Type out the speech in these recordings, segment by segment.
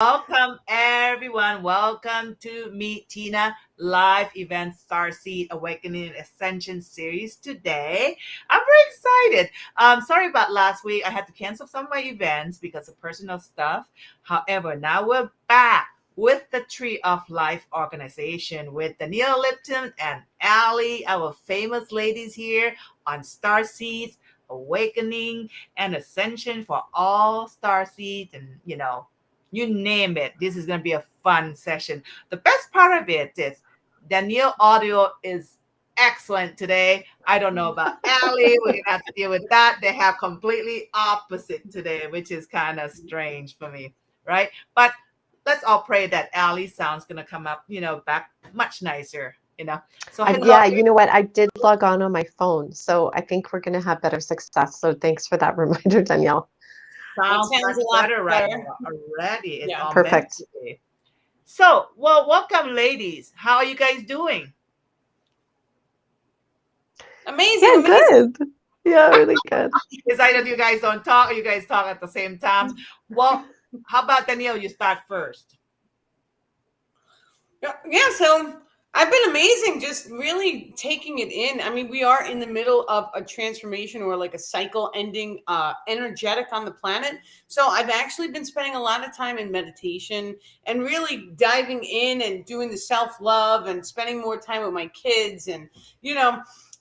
Welcome, everyone. Welcome to Meet Tina live event Starseed Awakening Ascension series today. I'm very excited. Sorry about last week. I had to cancel some of my events because of personal stuff. However, now we're back with the Tree of Life organization with Danielle Lipton and Alli, our famous ladies here on Starseeds Awakening and Ascension for all Starseeds, and you name it. This is going to be a fun session. The best part of it is Danielle audio is excellent today. I don't know about Alli. We're going to have to deal with that. They have completely opposite today, which is kind of strange for me, right? But let's all pray that Alli's sound's going to come up, back much nicer. So hello. Yeah, you know what? I did log on my phone, so I think we're going to have better success. So thanks for that reminder, Danielle. Sounds It sounds much a lot better right better. now already. It's Yeah. all meant Perfect. to be. So, well, welcome, ladies. How are you guys doing? Amazing, Yeah, amazing. good. Yeah, really good. It's either you guys don't talk or you guys talk at the same time. Well, how about Danielle? You start first. Yeah, so I've been amazing, just really taking it in. I mean, we are in the middle of a transformation or like a cycle ending energetic on the planet. So I've actually been spending a lot of time in meditation and really diving in and doing the self-love and spending more time with my kids. And,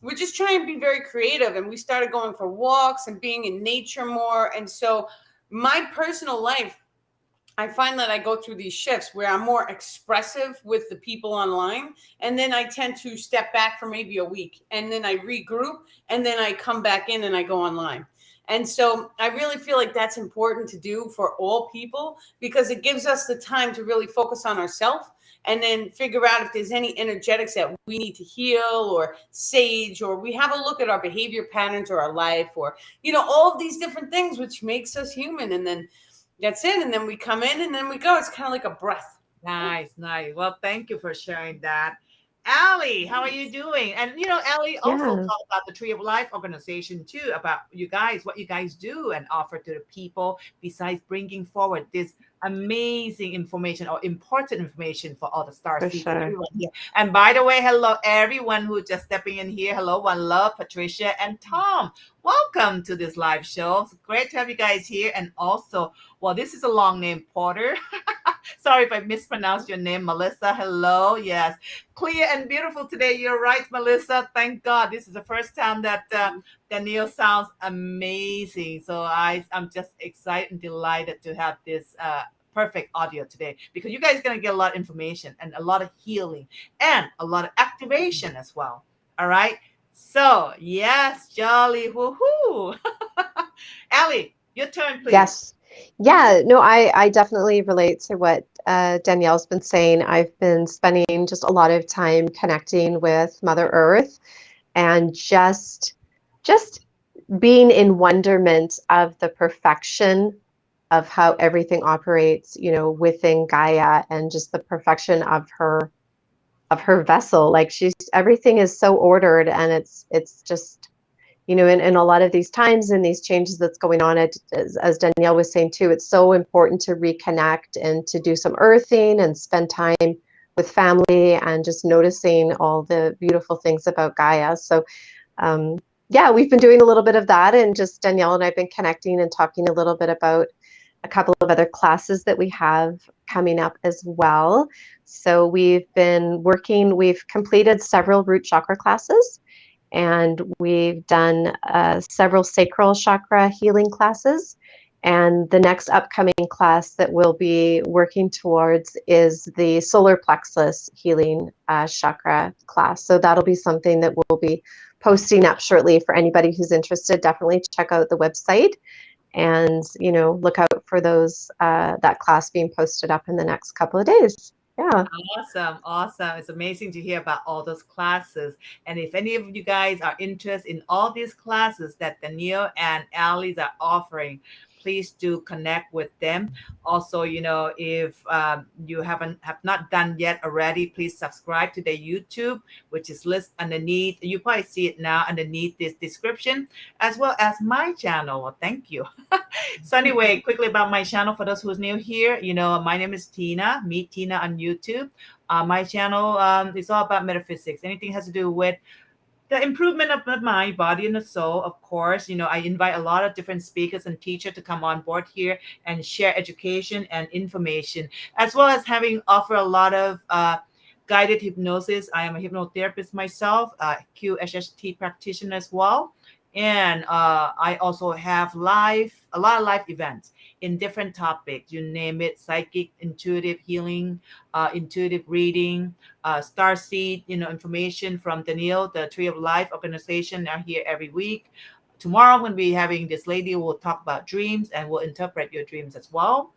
we're just trying to be very creative. And we started going for walks and being in nature more. And so my personal life, I find that I go through these shifts where I'm more expressive with the people online. And then I tend to step back for maybe a week and then I regroup and then I come back in and I go online. And so I really feel like that's important to do for all people because it gives us the time to really focus on ourselves and then figure out if there's any energetics that we need to heal or sage, or we have a look at our behavior patterns or our life, or, all of these different things, which makes us human. And then that's it. And then we come in and then we go. It's kind of like a breath. Nice. Well, thank you for sharing that. Alli, how are you doing? And Alli also Yeah. talked about the Tree of Life organization too, about you guys, what you guys do and offer to the people besides bringing forward this amazing information or important information for all the star For seeds sure. and everyone here. And by the way, hello everyone who just stepping in here. Hello, One Love, Patricia, and Tom. Welcome to this live show. It's great to have you guys here. And also, well, this is a long name, Porter. Sorry if I mispronounced your name, Melissa. Hello. Yes. Clear and beautiful today. You're right, Melissa. Thank God. This is the first time that Danielle sounds amazing. So I'm just excited and delighted to have this perfect audio today because you guys are going to get a lot of information and a lot of healing and a lot of activation as well. All right. So, yes, jolly. Woohoo. Alli, your turn, please. Yes. Yeah, no, I definitely relate to what Danielle's been saying. I've been spending just a lot of time connecting with Mother Earth and just being in wonderment of the perfection of how everything operates, within Gaia, and just the perfection of her vessel. Like everything is so ordered, and it's just, in a lot of these times and these changes that's going on, as Danielle was saying too, it's so important to reconnect and to do some earthing and spend time with family and just noticing all the beautiful things about Gaia. So yeah, we've been doing a little bit of that, and just Danielle and I've been connecting and talking a little bit about a couple of other classes that we have coming up as well. So we've completed several root chakra classes, and we've done several sacral chakra healing classes. And the next upcoming class that we'll be working towards is the solar plexus healing chakra class. So that'll be something that we'll be posting up shortly for anybody who's interested. Definitely check out the website and look out for that class being posted up in the next couple of days. Yeah. Awesome. It's amazing to hear about all those classes. And if any of you guys are interested in all these classes that Danielle and Alli's are offering, please do connect with them. Also, if you have not done yet already, please subscribe to their YouTube, which is listed underneath. You probably see it now underneath this description, as well as my channel. Well, thank you. So anyway, quickly about my channel for those who's new here. My name is Tina. Meet Tina on YouTube. My channel is all about metaphysics. Anything has to do with the improvement of the mind, body, and the soul. Of course, I invite a lot of different speakers and teachers to come on board here and share education and information, as well as offer a lot of guided hypnosis. I am a hypnotherapist myself, QHHT practitioner as well. And I also have a lot of live events in different topics. You name it: psychic, intuitive healing, intuitive reading, Starseed, information from Danielle, the Tree of Life organization, are here every week. Tomorrow, I'm going to be having this lady who will talk about dreams and will interpret your dreams as well.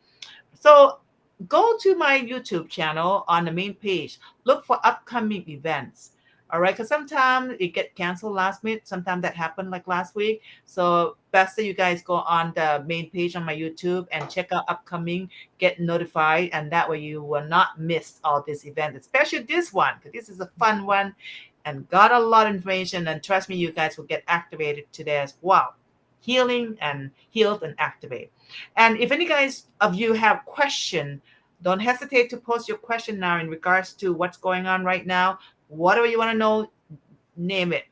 So go to my YouTube channel on the main page. Look for upcoming events. All right, because sometimes it get canceled last minute. Sometimes that happened like last week. So best that you guys go on the main page on my YouTube and check out upcoming, get notified, and that way you will not miss all these events, especially this one, because this is a fun one and got a lot of information. And trust me, you guys will get activated today as well. Healing and healed and activate. And if any guys of you have questions, don't hesitate to post your question now in regards to what's going on right now. Whatever you want to know, name it.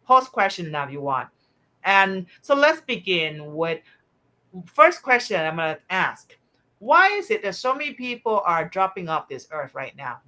Post question now if you want. And so let's begin with first question I'm going to ask. Why is it that so many people are dropping off this earth right now?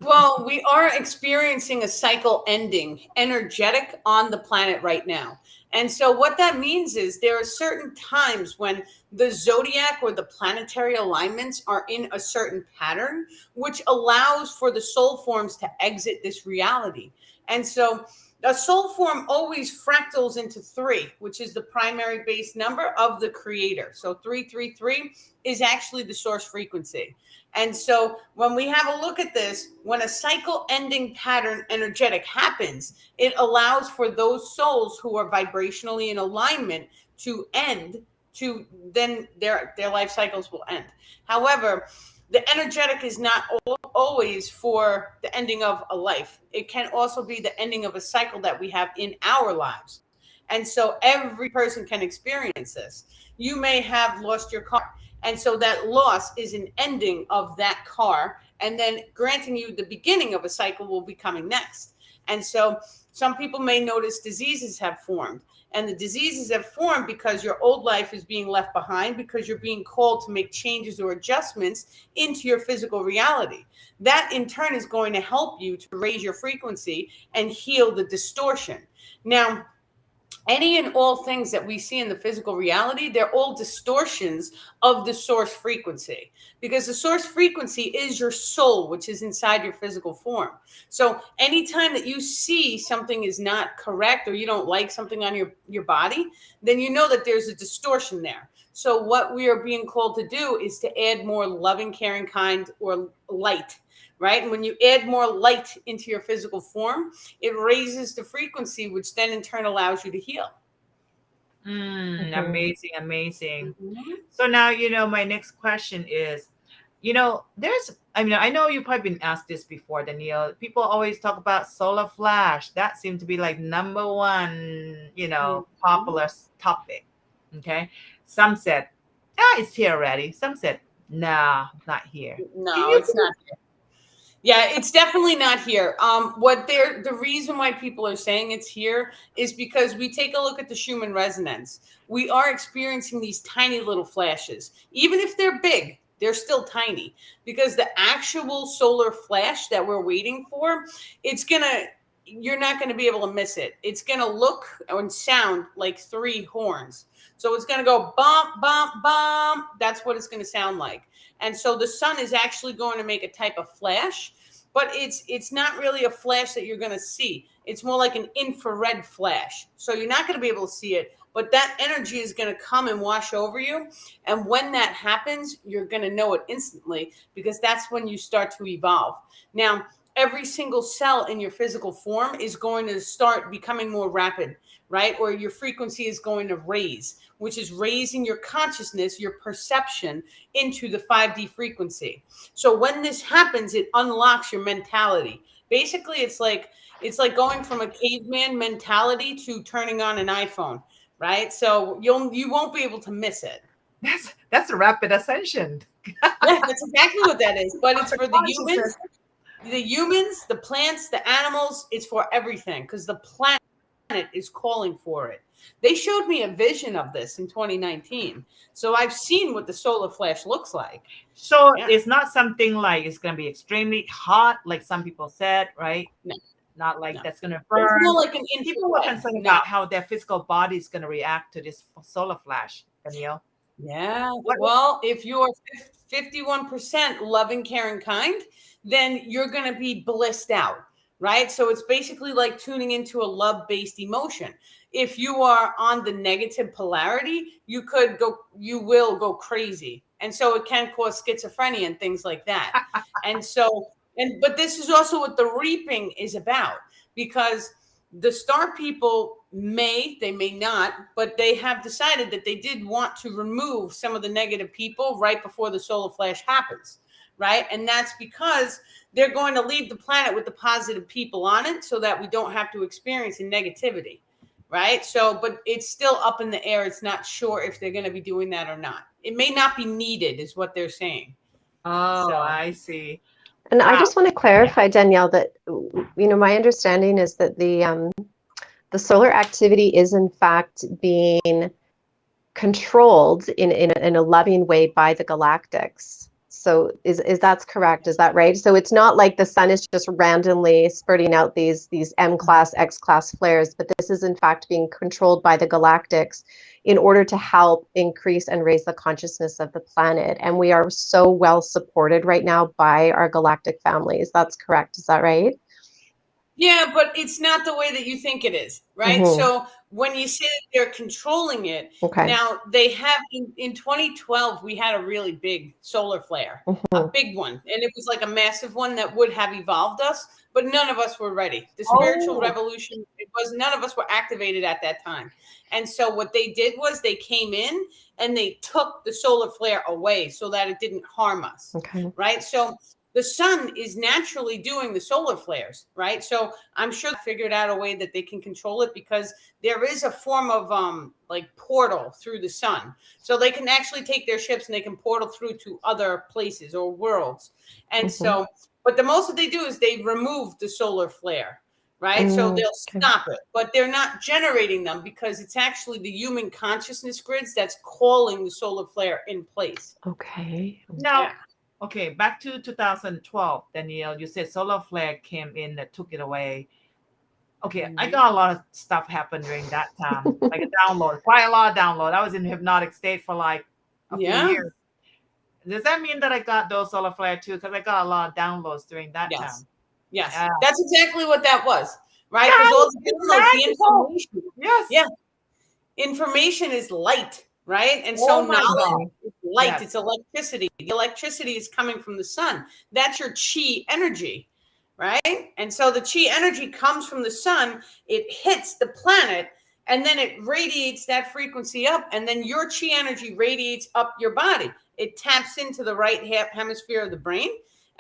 Well, we are experiencing a cycle ending energetic on the planet right now. And so what that means is there are certain times when the zodiac or the planetary alignments are in a certain pattern, which allows for the soul forms to exit this reality. And so a soul form always fractals into 3, which is the primary base number of the creator. So 333 is actually the source frequency. And so when we have a look at this, when a cycle ending pattern energetic happens, it allows for those souls who are vibrationally in alignment to end, to then their life cycles will end. However, the energetic is not always for the ending of a life. It can also be the ending of a cycle that we have in our lives. And so every person can experience this. You may have lost your car. And so that loss is an ending of that car, and then granting you the beginning of a cycle will be coming next. And so some people may notice diseases have formed, and the diseases have formed because your old life is being left behind, because you're being called to make changes or adjustments into your physical reality. That in turn is going to help you to raise your frequency and heal the distortion. Now, any and all things that we see in the physical reality, they're all distortions of the source frequency, because the source frequency is your soul, which is inside your physical form. So anytime that you see something is not correct, or you don't like something on your body, then you know that there's a distortion there. So what we are being called to do is to add more loving, caring, kind, or light. Right? And when you add more light into your physical form, it raises the frequency, which then in turn allows you to heal. Amazing, amazing. Mm-hmm. So now, my next question is, I know you've probably been asked this before, Danielle. People always talk about solar flash. That seems to be like number one, popular topic. Okay. Some said, it's here already. Some said, nah, not here. No, it's not here. Yeah, it's definitely not here. The reason why people are saying it's here is because we take a look at the Schumann resonance. We are experiencing these tiny little flashes. Even if they're big, they're still tiny, because the actual solar flash that we're waiting for, you're not going to be able to miss it. It's going to look and sound like 3 horns. So it's going to go bump, bump, bump. That's what it's going to sound like. And so the sun is actually going to make a type of flash, but it's not really a flash that you're going to see. It's more like an infrared flash. So you're not going to be able to see it, but that energy is going to come and wash over you. And when that happens, you're going to know it instantly, because that's when you start to evolve. Now, every single cell in your physical form is going to start becoming more rapid, right? Or your frequency is going to raise. which is raising your consciousness, your perception into the 5D frequency. So when this happens, it unlocks your mentality. Basically, it's like going from a caveman mentality to turning on an iPhone, right? So you won't be able to miss it. That's a rapid ascension. Yeah, that's exactly what that is. But it's for the humans, the plants, the animals. It's for everything, because the planet is calling for it. They showed me a vision of this in 2019. So I've seen what the solar flash looks like. So it's not something like it's going to be extremely hot, like some people said, right? No. Not like that's going to burn. It's more like an People were concerned about how their physical body is going to react to this solar flash, Danielle. Yeah. Well, if you're 51% loving, caring, kind, then you're going to be blissed out, right? So it's basically like tuning into a love-based emotion. If you are on the negative polarity, you will go crazy. And so it can cause schizophrenia and things like that. But this is also what the reaping is about, because the star people they may not, but they have decided that they did want to remove some of the negative people right before the solar flash happens, right? And that's because they're going to leave the planet with the positive people on it so that we don't have to experience the negativity, right? So, but it's still up in the air. It's not sure if they're going to be doing that or not. It may not be needed, is what they're saying. Oh, I see. And I just want to clarify, Danielle, that my understanding is that the solar activity is in fact being controlled in a loving way by the galactics. So is that's correct? Is that right? So it's not like the sun is just randomly spurting out these M-class, X-class flares, but this is in fact being controlled by the galactics in order to help increase and raise the consciousness of the planet. And we are so well supported right now by our galactic families. That's correct. Is that right? Yeah, but it's not the way that you think it is, right? Mm-hmm. So when you say that they're controlling it, now they have in 2012, we had a really big solar flare, a big one. And it was like a massive one that would have evolved us, but none of us were ready. The spiritual revolution, none of us were activated at that time. And so what they did was they came in and they took the solar flare away so that it didn't harm us, right? So the sun is naturally doing the solar flares, right? So I'm sure they figured out a way that they can control it, because there is a form of like portal through the sun. So they can actually take their ships and they can portal through to other places or worlds. And so, but the most that they do is they remove the solar flare, right? So they'll stop it, but they're not generating them, because it's actually the human consciousness grids that's calling the solar flare in place. Now, okay, back to 2012, Danielle, you said solar flare came in that took it away. Okay, I got a lot of stuff happen during that time, like a download, quite a lot of download. I was in hypnotic state for like a few years. Does that mean that I got those solar flare too? Because I got a lot of downloads during that time. Yes, that's exactly what that was, right? Because all the downloads, the information, information is light, right? And so knowledge is light. It's electricity. The electricity is coming from the sun. That's your chi energy, right? And so the chi energy comes from the sun. It hits the planet, and then it radiates that frequency up, and then your chi energy radiates up your body. It taps into the right hemisphere of the brain,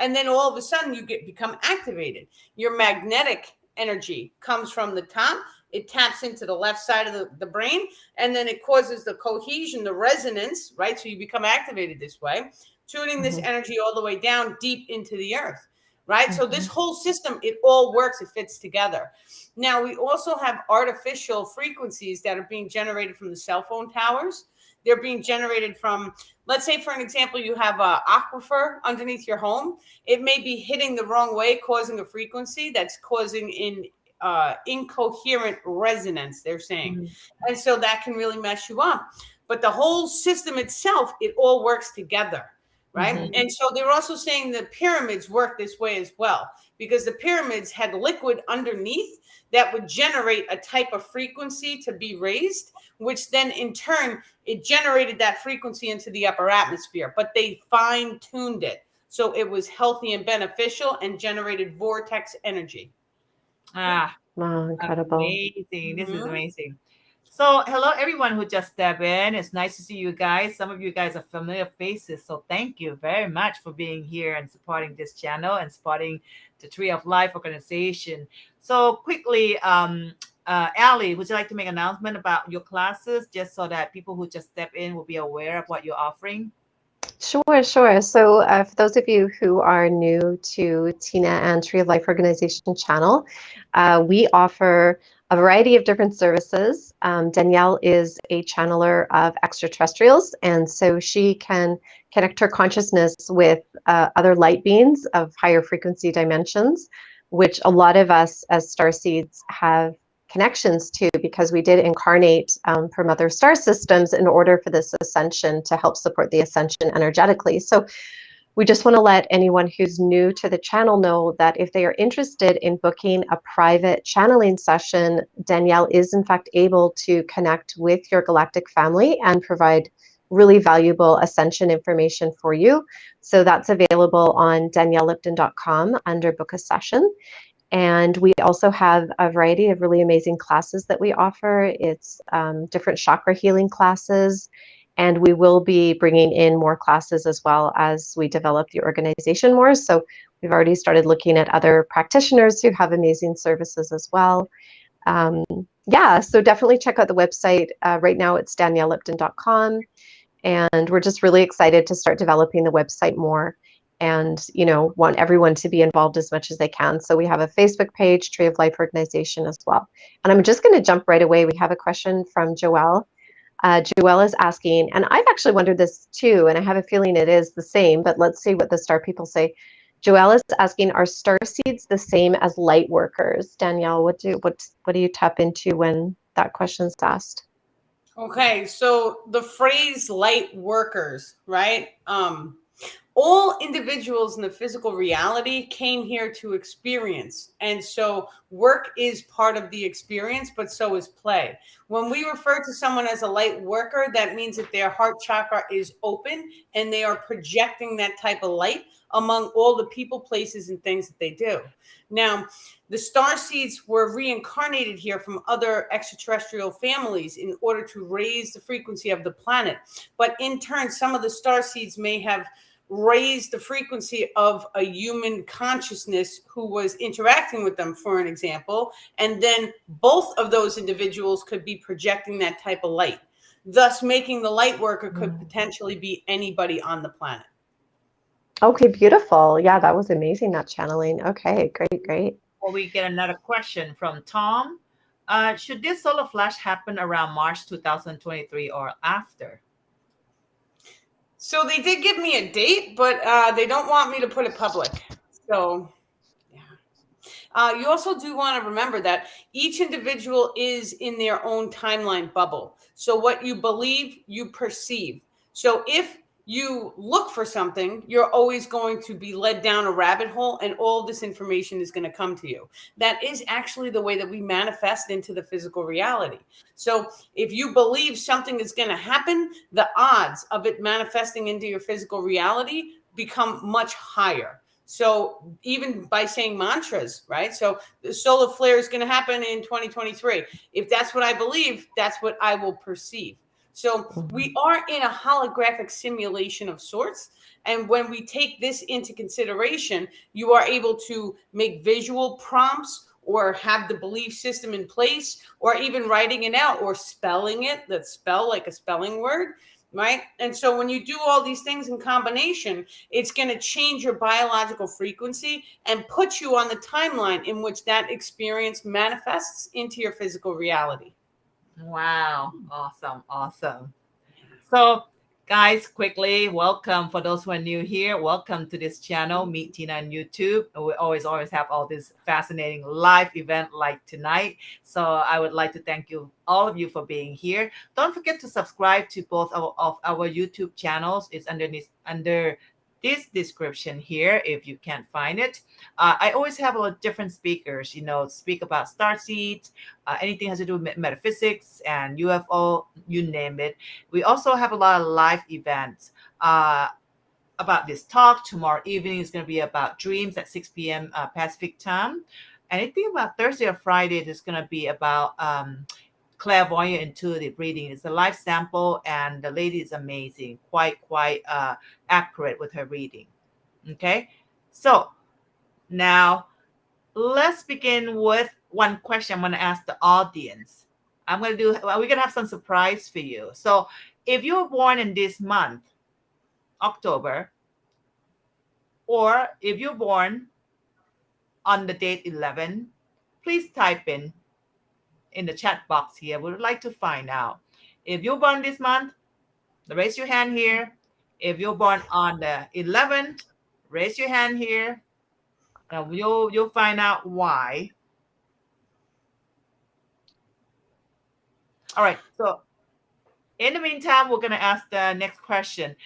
and then all of a sudden you become activated. Your magnetic energy comes from the top. It taps into the left side of the brain, and then it causes the cohesion, the resonance, right? So you become activated this way, tuning this energy all the way down deep into the earth, right? So this whole system, it all works, it fits together. Now, we also have artificial frequencies that are being generated from the cell phone towers. They're being generated from, let's say, for an example, you have an aquifer underneath your home. It may be hitting the wrong way, causing a frequency that's causing incoherent resonance, they're saying. And so that can really mess you up. But the whole system itself, it all works together, right? And so they're also saying the pyramids work this way as well, because the pyramids had liquid underneath that would generate a type of frequency to be raised, which then in turn, it generated that frequency into the upper atmosphere, but they fine-tuned it. So it was healthy and beneficial and generated vortex energy. Wow, incredible. Amazing. This is amazing. So, hello everyone who just stepped in. It's nice to see you guys. Some of you guys are familiar faces, so thank you very much for being here and supporting this channel and supporting the Tree of Life organization. So, quickly, Alli, would you like to make an announcement about your classes, just so that people who just step in will be aware of what you're offering? Sure, sure. So, for those of you who are new to Tina and Tree of Life Organization channel, we offer a variety of different services. Danielle is a channeler of extraterrestrials, and so she can connect her consciousness with other light beings of higher frequency dimensions, which a lot of us as starseeds have connections to, because we did incarnate from other star systems in order for this ascension to help support the ascension energetically. So we just want to let anyone who's new to the channel know that if they are interested in booking a private channeling session, Danielle is in fact able to connect with your galactic family and provide really valuable ascension information for you. So that's available on daniellelipton.com under book a session. And we also have a variety of really amazing classes that we offer. It's different chakra healing classes, and we will be bringing in more classes as well as we develop the organization more. So we've already started looking at other practitioners who have amazing services as well. Yeah, so definitely check out the website. Right now it's daniellelipton.com, and we're just really excited to start developing the website more, and want everyone to be involved as much as they can. So we have a Facebook page, Tree of Life Organization, as well. And I'm just going to jump right away. We have a question from Joelle. Joelle is asking, and I've actually wondered this too, and I have a feeling it is the same, but let's see what the star people say. Joelle is asking, are star seeds the same as light workers? Danielle, what do you tap into when that question is asked? Okay, so the phrase light workers, right? All individuals in the physical reality came here to experience. And so work is part of the experience, but so is play. When we refer to someone as a light worker, that means that their heart chakra is open and they are projecting that type of light among all the people, places, and things that they do. Now, the starseeds were reincarnated here from other extraterrestrial families in order to raise the frequency of the planet. But in turn, some of the starseeds may have raised the frequency of a human consciousness who was interacting with them, for an example. And then both of those individuals could be projecting that type of light, thus making the light worker could potentially be anybody on the planet. Okay, beautiful. Yeah, that was amazing, that channeling. Okay, great. Or we get another question from Tom. Should this solar flash happen around March 2023 or after? So they did give me a date, but they don't want me to put it public. So yeah. You also do want to remember that each individual is in their own timeline bubble. So what you believe, you perceive. So if you look for something, you're always going to be led down a rabbit hole, and all this information is going to come to you. That is actually the way that we manifest into the physical reality. So if you believe something is going to happen, the odds of it manifesting into your physical reality become much higher. So even by saying mantras, right? So the solar flare is going to happen in 2023. If that's what I believe, that's what I will perceive. So we are in a holographic simulation of sorts. And when we take this into consideration, you are able to make visual prompts or have the belief system in place, or even writing it out or spelling it, that spell like a spelling word, right? And so when you do all these things in combination, it's going to change your biological frequency and put you on the timeline in which that experience manifests into your physical reality. Wow. Awesome. So, guys, quickly, welcome for those who are new here. Welcome to this channel, Meet Tina on YouTube. We always have all this fascinating live event like tonight. So I would like to thank you, all of you, for being here. Don't forget to subscribe to both of our YouTube channels. It's under this description here if you can't find it. I always have a lot of different speakers, speak about starseeds, anything has to do with metaphysics and UFO, you name it. We also have a lot of live events about this talk. Tomorrow evening is going to be about dreams at 6 p.m. Pacific time. Anything about Thursday or Friday is going to be about clairvoyant intuitive reading. It's a live sample, and the lady is amazing, quite accurate with her reading. Okay, so now let's begin with one question I'm going to ask the audience. We're going to have some surprise for you. So if you were born in this month, October, or if you're born on the date 11, please type in the chat box here. We would like to find out. If you're born this month, raise your hand here. If you're born on the 11th, raise your hand here. You'll find out why. All right. So in the meantime, we're going to ask the next question.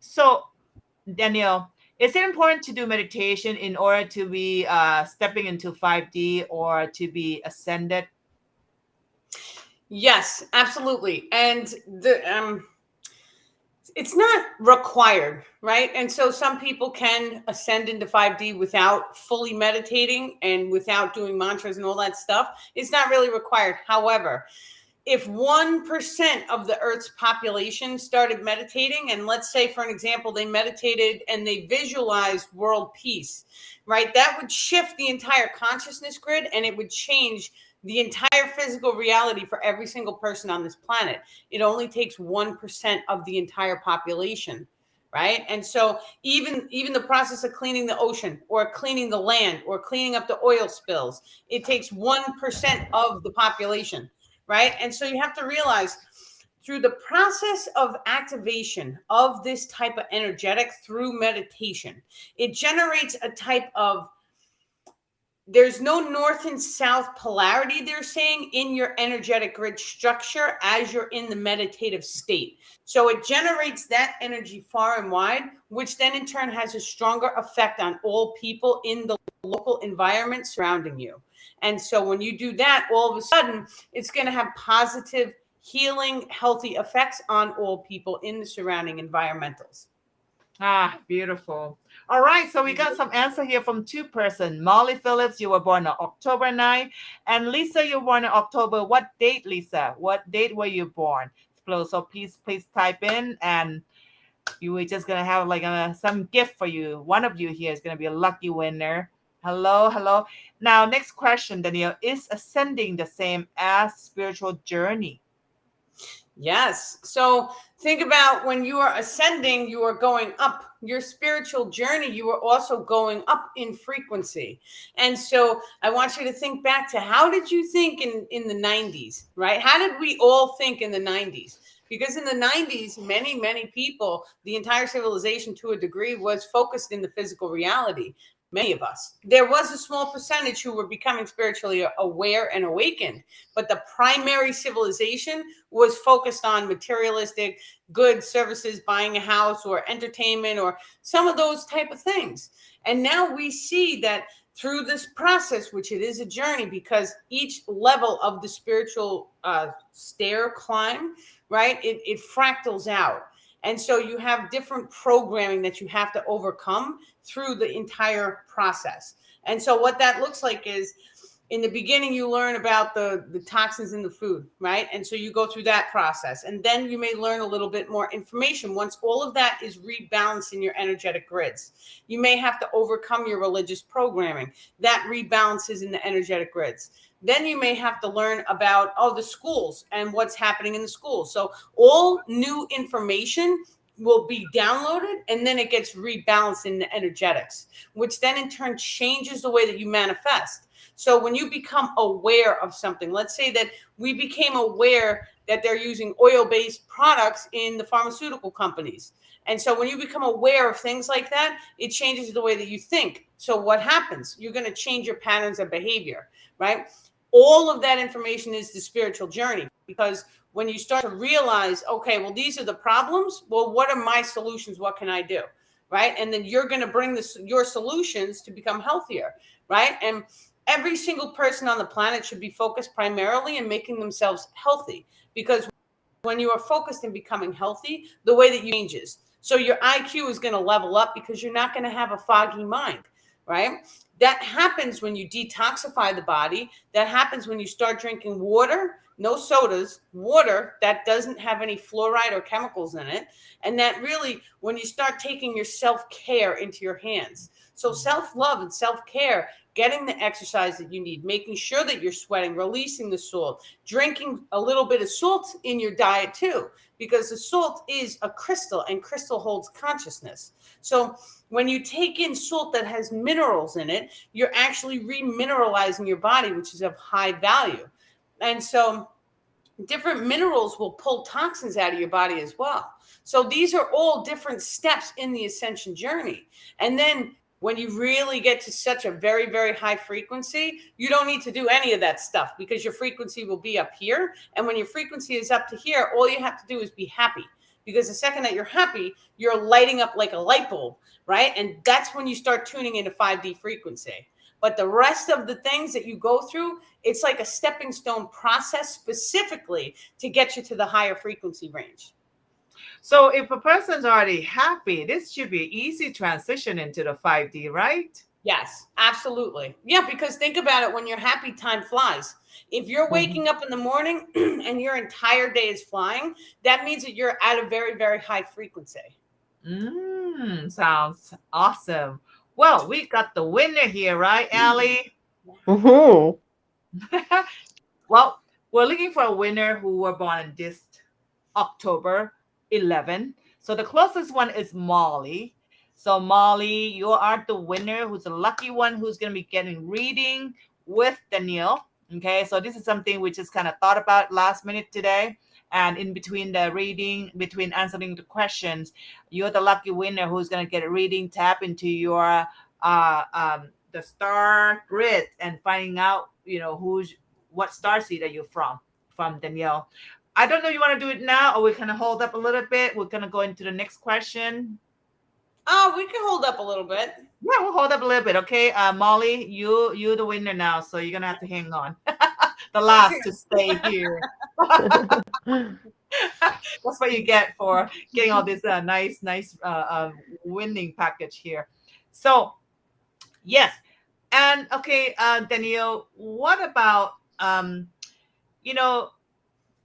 So, Danielle, is it important to do meditation in order to be stepping into 5D or to be ascended? Yes, absolutely. And it's not required, right? And so some people can ascend into 5D without fully meditating and without doing mantras and all that stuff. It's not really required. However, if 1% of the Earth's population started meditating, and let's say, for an example, they meditated and they visualized world peace, right? That would shift the entire consciousness grid, and it would change the entire physical reality for every single person on this planet. It only takes 1% of the entire population, right? And so even the process of cleaning the ocean or cleaning the land or cleaning up the oil spills, it takes 1% of the population, right? And so you have to realize, through the process of activation of this type of energetic through meditation, it generates a type of, there's no north and south polarity, they're saying, in your energetic grid structure as you're in the meditative state. So it generates that energy far and wide, which then in turn has a stronger effect on all people in the local environment surrounding you. And so when you do that, all of a sudden, it's going to have positive, healing, healthy effects on all people in the surrounding environmentals. Ah, beautiful. All right, so we got some answer here from two persons. Molly Phillips, you were born on October 9. And Lisa, you were born on October. What date, Lisa? What date were you born? So please type in, and you were just going to have like some gift for you. One of you here is going to be a lucky winner. Hello. Now, next question, Danielle. Is ascending the same as spiritual journey? Yes. So think about, when you are ascending, you are going up. Your spiritual journey, you are also going up in frequency. And so I want you to think back to, how did you think in the 90s, right? How did we all think in the 90s? Because in the 90s, many people, the entire civilization to a degree, was focused in the physical reality. Many of us. There was a small percentage who were becoming spiritually aware and awakened, but the primary civilization was focused on materialistic goods, services, buying a house, or entertainment, or some of those type of things. And now we see that through this process, which it is a journey, because each level of the spiritual stair climb, right, it fractals out. And so you have different programming that you have to overcome through the entire process. And so what that looks like is, in the beginning, you learn about the toxins in the food, right? And so you go through that process. And then you may learn a little bit more information once all of that is rebalanced in your energetic grids. You may have to overcome your religious programming. That rebalances in the energetic grids. Then you may have to learn about, the schools and what's happening in the schools. So all new information will be downloaded, and then it gets rebalanced in the energetics, which then in turn changes the way that you manifest. So when you become aware of something, let's say that we became aware that they're using oil-based products in the pharmaceutical companies. And so when you become aware of things like that, it changes the way that you think. So what happens? You're going to change your patterns of behavior, right? All of that information is the spiritual journey, because when you start to realize, okay, well, these are the problems. Well, what are my solutions? What can I do? Right? And then you're going to bring your solutions to become healthier, right? And every single person on the planet should be focused primarily in making themselves healthy, because when you are focused in becoming healthy, the way that you changes. So your IQ is going to level up, because you're not going to have a foggy mind, right? That happens when you detoxify the body. That happens when you start drinking water no sodas, water that doesn't have any fluoride or chemicals in it. And that really, when you start taking your self-care into your hands. So self-love and self-care, getting the exercise that you need, making sure that you're sweating, releasing the salt, drinking a little bit of salt in your diet too, because the salt is a crystal and crystal holds consciousness. So when you take in salt that has minerals in it, you're actually remineralizing your body, which is of high value. And so different minerals will pull toxins out of your body as well. So these are all different steps in the ascension journey. And then when you really get to such a very, very high frequency, you don't need to do any of that stuff because your frequency will be up here. And when your frequency is up to here, all you have to do is be happy. Because the second that you're happy, you're lighting up like a light bulb, right? And that's when you start tuning into 5D frequency. But the rest of the things that you go through, it's like a stepping stone process specifically to get you to the higher frequency range. So if a person's already happy, this should be an easy transition into the 5D, right? Yes, absolutely. Yeah, because think about it. When you're happy, time flies. If you're waking up in the morning and your entire day is flying, that means that you're at a very, very high frequency. Sounds awesome. Well, we got the winner here, right, Alli? Mm-hmm. Well, we're looking for a winner who were born in this October 11. So the closest one is Molly. So Molly, you are the winner who's the lucky one who's going to be getting reading with Danielle. Okay, so this is something we just kind of thought about last minute today. And in between the reading, between answering the questions, you're the lucky winner who's going to get a reading, tap into your the star grid and finding out, what starseed are you from Danielle. I don't know if you want to do it now or we can hold up a little bit. We're going to go into the next question. Oh, we can hold up a little bit. Yeah, we'll hold up a little bit. Okay. Molly, you're the winner now. So you're going to have to hang on. The last to stay here. That's what you get for getting all this nice winning package here. So, yes. And okay, Danielle, what about,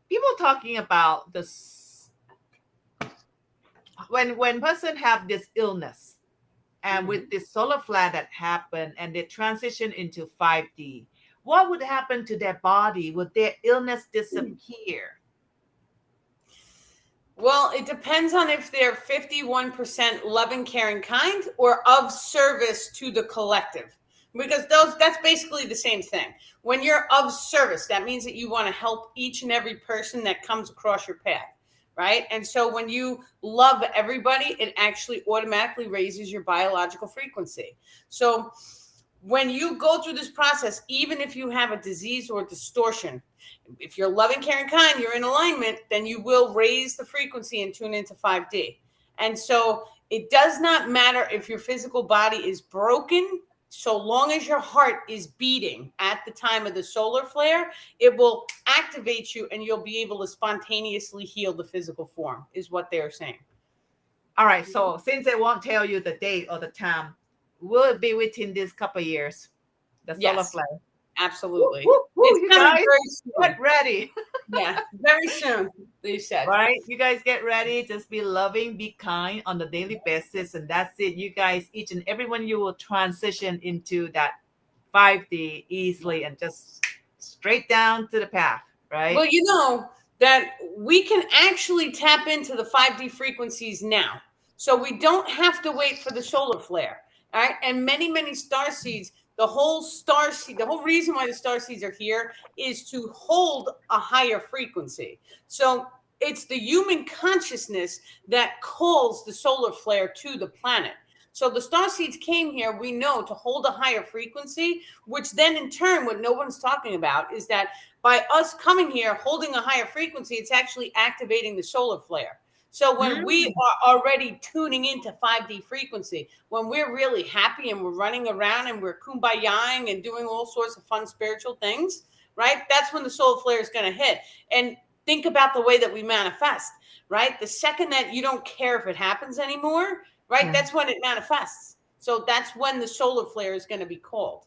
people talking about this when person have this illness and with this solar flare that happened and they transition into 5D, what would happen to their body? Would their illness disappear? Well, it depends on if they're 51% loving, caring, kind, or of service to the collective. Because that's basically the same thing. When you're of service, that means that you want to help each and every person that comes across your path, right? And so when you love everybody, it actually automatically raises your biological frequency. So when you go through this process, even if you have a disease or distortion, if you're loving, caring, kind, you're in alignment, then you will raise the frequency and tune into 5D. And so it does not matter if your physical body is broken, so long as your heart is beating at the time of the solar flare, it will activate you and you'll be able to spontaneously heal the physical form, is what they're saying. All right. So since they won't tell you the date or the time, will it be within this couple of years? The solar flare. Absolutely. You guys get ready. Yeah, very soon, they said. Right? You guys get ready. Just be loving, be kind on a daily basis. And that's it. You guys, each and every one, you will transition into that 5D easily and just straight down to the path, right? Well, you know that we can actually tap into the 5D frequencies now. So we don't have to wait for the solar flare. All right. And many starseeds, the whole reason why the starseeds are here is to hold a higher frequency. So it's the human consciousness that calls the solar flare to the planet. So the starseeds came here, we know, to hold a higher frequency, which then in turn, what no one's talking about is that by us coming here, holding a higher frequency, it's actually activating the solar flare. So when we are already tuning into 5D frequency, when we're really happy and we're running around and we're kumbayaing and doing all sorts of fun spiritual things, right? That's when the solar flare is going to hit. And think about the way that we manifest, right? The second that you don't care if it happens anymore, right? That's when it manifests. So that's when the solar flare is going to be called.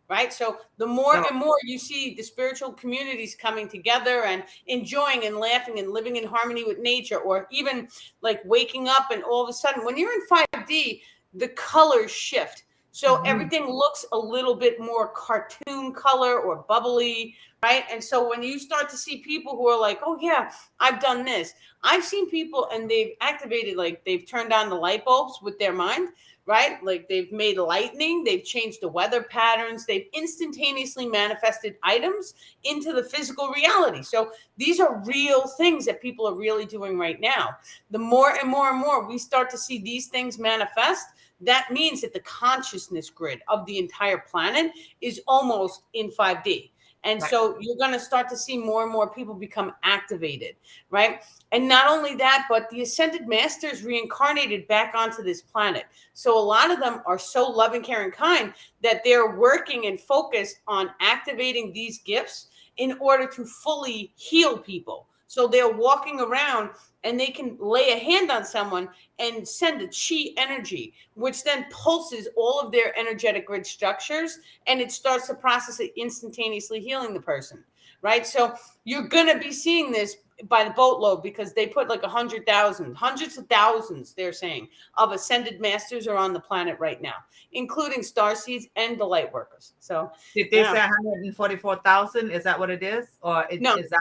right? So the more and more you see the spiritual communities coming together and enjoying and laughing and living in harmony with nature, or even like waking up and all of a sudden when you're in 5D, the colors shift. So everything looks a little bit more cartoon color or bubbly, right? And so when you start to see people who are like, oh yeah, I've done this. I've seen people and they've activated, like they've turned on the light bulbs with their mind, right? Like they've made lightning, they've changed the weather patterns, they've instantaneously manifested items into the physical reality. So these are real things that people are really doing right now. The more and more and more we start to see these things manifest, that means that the consciousness grid of the entire planet is almost in 5D. And so you're going to start to see more and more people become activated, right? And not only that, but the ascended masters reincarnated back onto this planet. So a lot of them are so loving, caring, kind that they're working and focused on activating these gifts in order to fully heal people. So they're walking around and they can lay a hand on someone and send a chi energy, which then pulses all of their energetic grid structures, and it starts the process of instantaneously healing the person, right? So you're going to be seeing this by the boatload, because they put like 100,000, hundreds of thousands, they're saying, of ascended masters are on the planet right now, including starseeds and the light workers. So did they say 144,000? Is that what it is? Or no, is that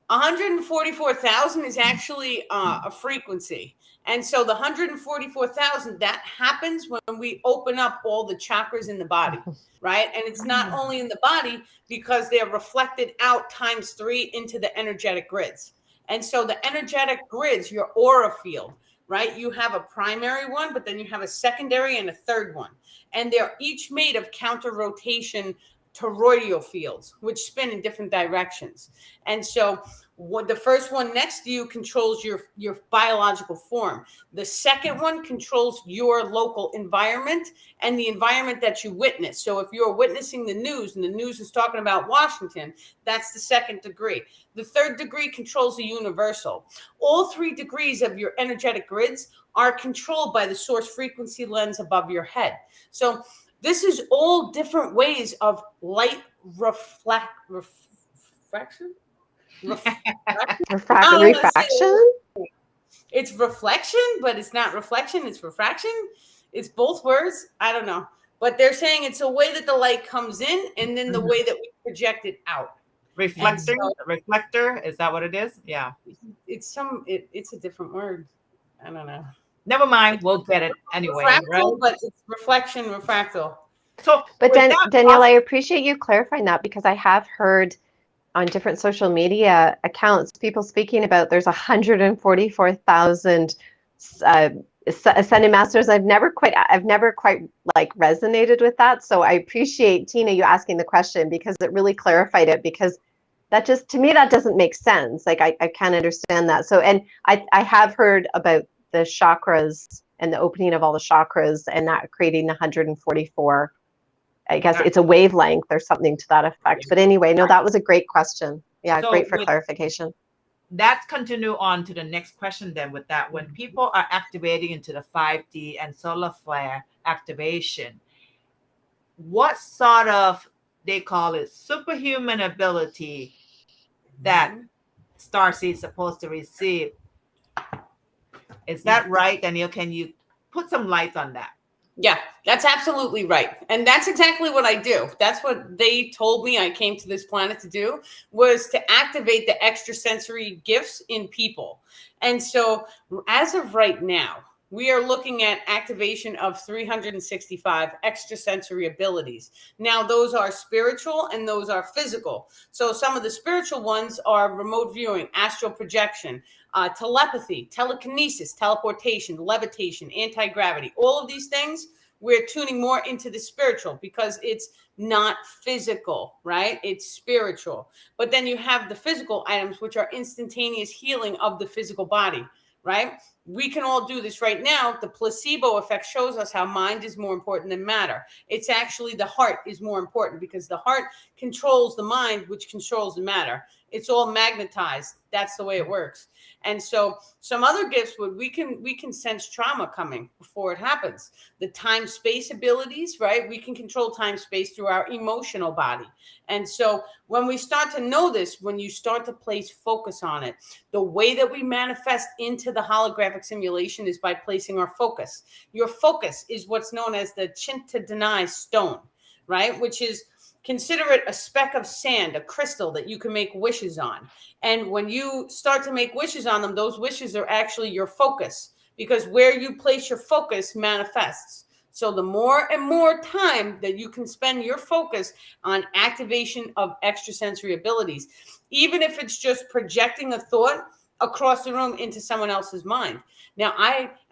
144,000 is actually a frequency. And so the 144,000, that happens when we open up all the chakras in the body, right? And it's not only in the body, because they're reflected out ×3 into the energetic grids. And so the energetic grids, your aura field, right? You have a primary one, but then you have a secondary and a third one. And they're each made of counter rotation toroidal fields, which spin in different directions. And so what the first one next to you controls your biological form. The second one controls your local environment and the environment that you witness. So if you're witnessing the news and the news is talking about Washington, that's the second degree. The third degree controls the universal. All 3 degrees of your energetic grids are controlled by the source frequency lens above your head. So this is all different ways of light refraction. Refraction? It's reflection, but it's not reflection. It's refraction. It's both words. I don't know. But they're saying it's a way that the light comes in and then the way that we project it out. reflector? Reflector? Is that what it is? Yeah. It's a different word. I don't know. Never mind. We'll get it anyway. Refractal, right? but it's reflection, refractal. So, but Danielle, I appreciate you clarifying that, because I have heard on different social media accounts people speaking about there's 144,000 ascended masters. I've never quite like resonated with that. So I appreciate, Tina, you asking the question, because it really clarified it, because that just, to me, that doesn't make sense. Like I can't understand that. So, and I have heard about the chakras and the opening of all the chakras and that creating 144. I guess it's a wavelength or something to that effect. But anyway, no, that was a great question. Yeah, so great for clarification. Let's continue on to the next question then with that. When people are activating into the 5D and solar flare activation, what sort of, they call it superhuman ability that Starseed is supposed to receive? Is that right, Danielle? Can you put some lights on that? Yeah, that's absolutely right. And that's exactly what I do. That's what they told me I came to this planet to do, was to activate the extrasensory gifts in people. And so as of right now, we are looking at activation of 365 extrasensory abilities. Now, those are spiritual and those are physical. So some of the spiritual ones are remote viewing, astral projection, telepathy, telekinesis, teleportation, levitation, anti-gravity. All of these things, we're tuning more into the spiritual because it's not physical, right? It's spiritual. But then you have the physical items, which are instantaneous healing of the physical body, right? We can all do this right now. The placebo effect shows us how mind is more important than matter. It's actually the heart is more important, because the heart controls the mind, which controls the matter. It's all magnetized. That's the way it works. And so some other gifts we can sense trauma coming before it happens. The time space abilities, right? We can control time space through our emotional body. And so when we start to know this, when you start to place focus on it, the way that we manifest into the holographic simulation is by placing our focus. Your focus is what's known as the Chintadani stone, right? Which is, consider it a speck of sand, a crystal that you can make wishes on. And when you start to make wishes on them, those wishes are actually your focus, because where you place your focus manifests. So the more and more time that you can spend your focus on activation of extrasensory abilities, even if it's just projecting a thought across the room into someone else's mind. Now,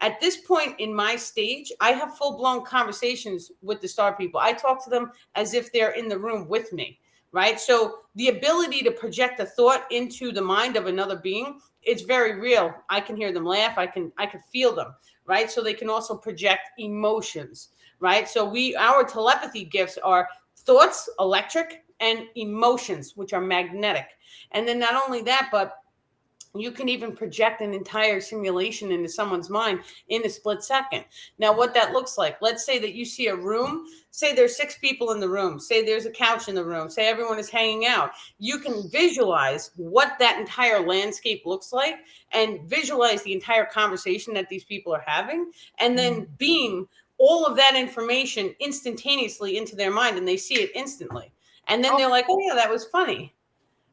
at this point in my stage, I have full-blown conversations with the star people. I talk to them as if they're in the room with me, right? So the ability to project a thought into the mind of another being, it's very real. I can hear them laugh. I can feel them, right? So they can also project emotions, right? So our telepathy gifts are thoughts, electric, and emotions, which are magnetic. And then not only that, but you can even project an entire simulation into someone's mind in a split second. Now, what that looks like, let's say that you see a room, say there's 6 people in the room, say there's a couch in the room, say everyone is hanging out. You can visualize what that entire landscape looks like and visualize the entire conversation that these people are having, and then beam all of that information instantaneously into their mind, and they see it instantly. And then they're like, oh yeah, that was funny.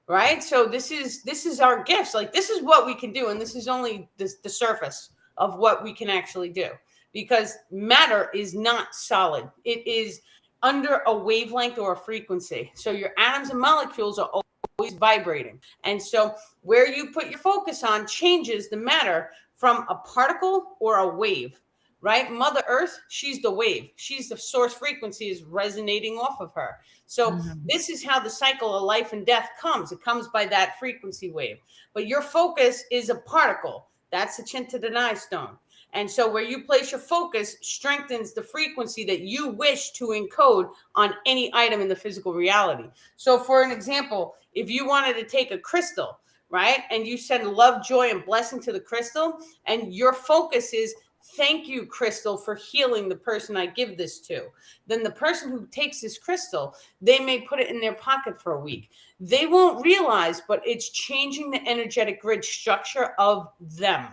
Right. So this is our gifts. Like, this is what we can do. And this is only the surface of what we can actually do, because matter is not solid. It is under a wavelength or a frequency. So your atoms and molecules are always vibrating. And so where you put your focus on changes the matter from a particle or a wave. Right? Mother Earth, she's the wave. She's the source frequency is resonating off of her. So this is how the cycle of life and death comes. It comes by that frequency wave. But your focus is a particle. That's the Chintadani stone. And so where you place your focus strengthens the frequency that you wish to encode on any item in the physical reality. So for an example, if you wanted to take a crystal, right, and you send love, joy, and blessing to the crystal, and your focus is, thank you, crystal, for healing the person I give this to. Then the person who takes this crystal, they may put it in their pocket for a week. They won't realize, but it's changing the energetic grid structure of them.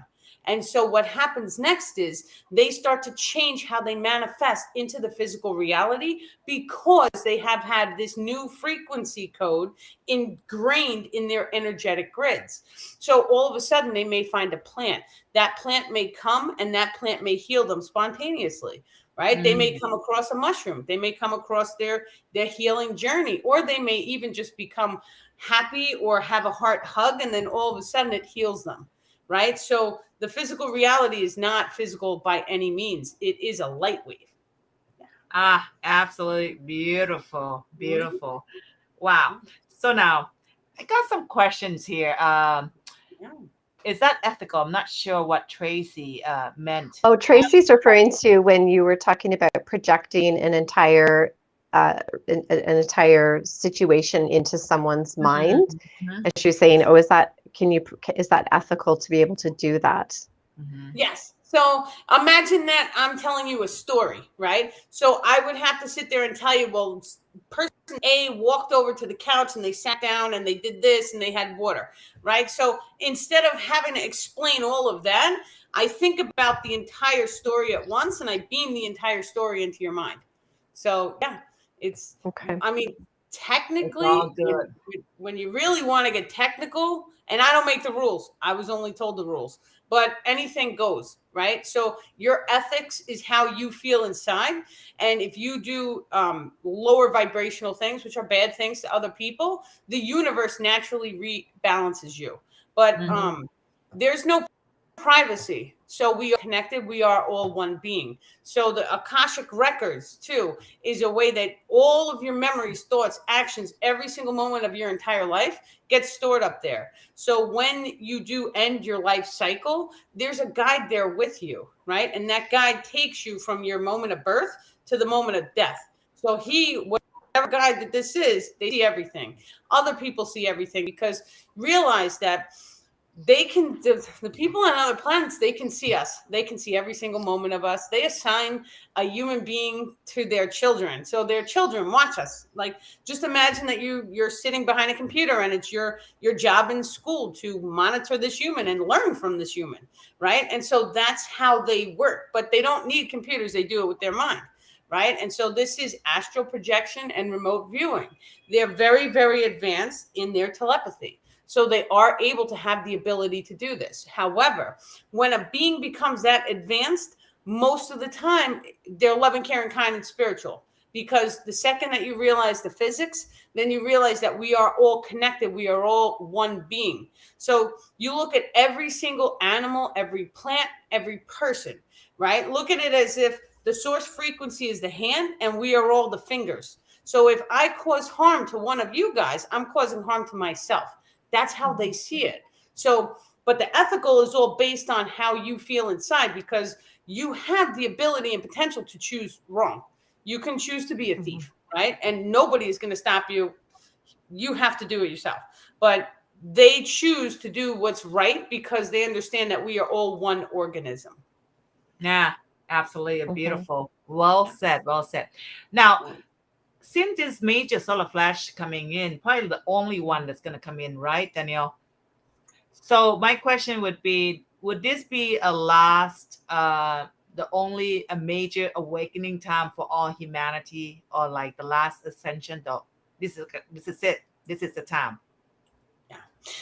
And so what happens next is they start to change how they manifest into the physical reality, because they have had this new frequency code ingrained in their energetic grids. So all of a sudden they may find a plant. That plant may come and that plant may heal them spontaneously. Right? They may come across a mushroom. They may come across their healing journey, or they may even just become happy or have a heart hug, and then all of a sudden it heals them. Right? So the physical reality is not physical by any means. It is a light wave. Ah, absolutely beautiful. Beautiful. Wow. So now I got some questions here. Is that ethical? I'm not sure what Tracy meant. Oh, Tracy's referring to when you were talking about projecting an entire situation into someone's mind. And she was saying, oh, is that ethical to be able to do that? Yes. So imagine that I'm telling you a story, right? So I would have to sit there and tell you, well, person A walked over to the couch and they sat down and they did this and they had water, right? So instead of having to explain all of that, I think about the entire story at once and I beam the entire story into your mind. So yeah, it's okay. I mean, technically, when you really want to get technical, and I don't make the rules, I was only told the rules, but anything goes, right? So your ethics is how you feel inside. And if you do lower vibrational things, which are bad things to other people, the universe naturally rebalances you. But there's no privacy. So we are connected. We are all one being. So the Akashic records too is a way that all of your memories, thoughts, actions, every single moment of your entire life gets stored up there. So when you do end your life cycle, there's a guide there with you, right? And that guide takes you from your moment of birth to the moment of death. So whatever guide that this is, they see everything. Other people see everything, because realize that they can, the people on other planets, they can see us. They can see every single moment of us. They assign a human being to their children. So their children watch us. Like, just imagine that you're sitting behind a computer, and it's your job in school to monitor this human and learn from this human, right? And so that's how they work. But they don't need computers. They do it with their mind. Right. And so this is astral projection and remote viewing. They're very, very advanced in their telepathy. So they are able to have the ability to do this. However, when a being becomes that advanced, most of the time, they're loving, caring, kind, and spiritual. Because the second that you realize the physics, then you realize that we are all connected. We are all one being. So you look at every single animal, every plant, every person, right? Look at it as if the source frequency is the hand and we are all the fingers. So if I cause harm to one of you guys, I'm causing harm to myself. That's how they see it. So, but the ethical is all based on how you feel inside, because you have the ability and potential to choose wrong. You can choose to be a thief, right? And nobody is going to stop you. You have to do it yourself. But they choose to do what's right because they understand that we are all one organism. Yeah, absolutely. Beautiful. Well said. Well said. Now, since this major solar flash coming in, probably the only one that's going to come in, right, Danielle? So my question would be, would this be a last, the only a major awakening time for all humanity, or like the last ascension? Though this is it. This is the time. Yeah.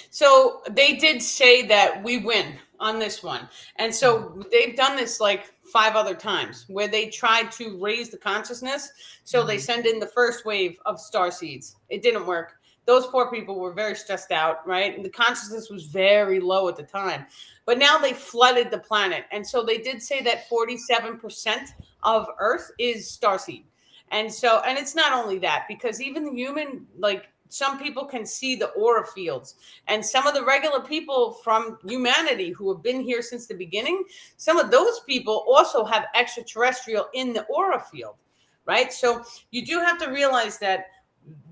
So they did say that we win on this one. And so they've done this like 5 other times where they tried to raise the consciousness. So they send in the first wave of Starseeds. It didn't work. Those poor people were very stressed out, right? And the consciousness was very low at the time. But now they flooded the planet. And so they did say that 47% of Earth is Starseed. And so, and it's not only that, because even the human, like, some people can see the aura fields, and some of the regular people from humanity who have been here since the beginning, some of those people also have extraterrestrial in the aura field, right? So you do have to realize that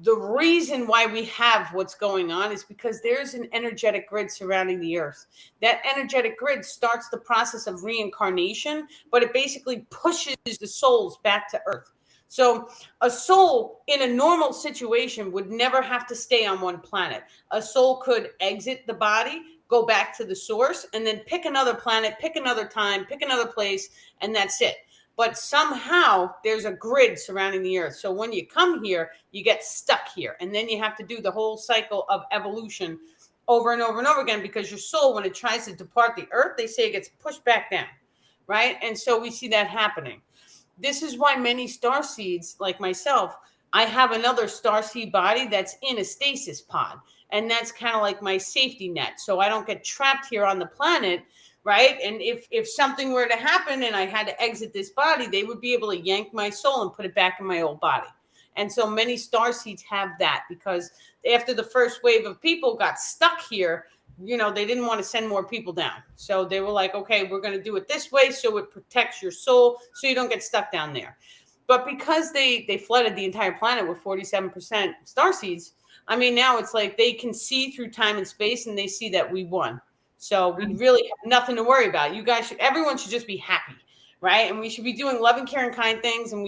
the reason why we have what's going on is because there's an energetic grid surrounding the earth. That energetic grid starts the process of reincarnation, but it basically pushes the souls back to earth. So a soul in a normal situation would never have to stay on one planet. A soul could exit the body, go back to the source, and then pick another planet, pick another time, pick another place, and that's it. But somehow there's a grid surrounding the earth. So when you come here, you get stuck here. And then you have to do the whole cycle of evolution over and over and over again, because your soul, when it tries to depart the earth, they say it gets pushed back down, right? And so we see that happening. This is why many starseeds, like myself, I have another starseed body that's in a stasis pod. And that's kind of like my safety net. So I don't get trapped here on the planet, right? And if something were to happen and I had to exit this body, they would be able to yank my soul and put it back in my old body. And so many starseeds have that, because after the first wave of people got stuck here, you know, they didn't want to send more people down. So they were like, okay, we're going to do it this way so it protects your soul so you don't get stuck down there. But because they flooded the entire planet with 47% starseeds, I mean, now it's like they can see through time and space, and they see that we won. So we really have nothing to worry about. You guys everyone should just be happy, right? And we should be doing loving, caring, kind things. And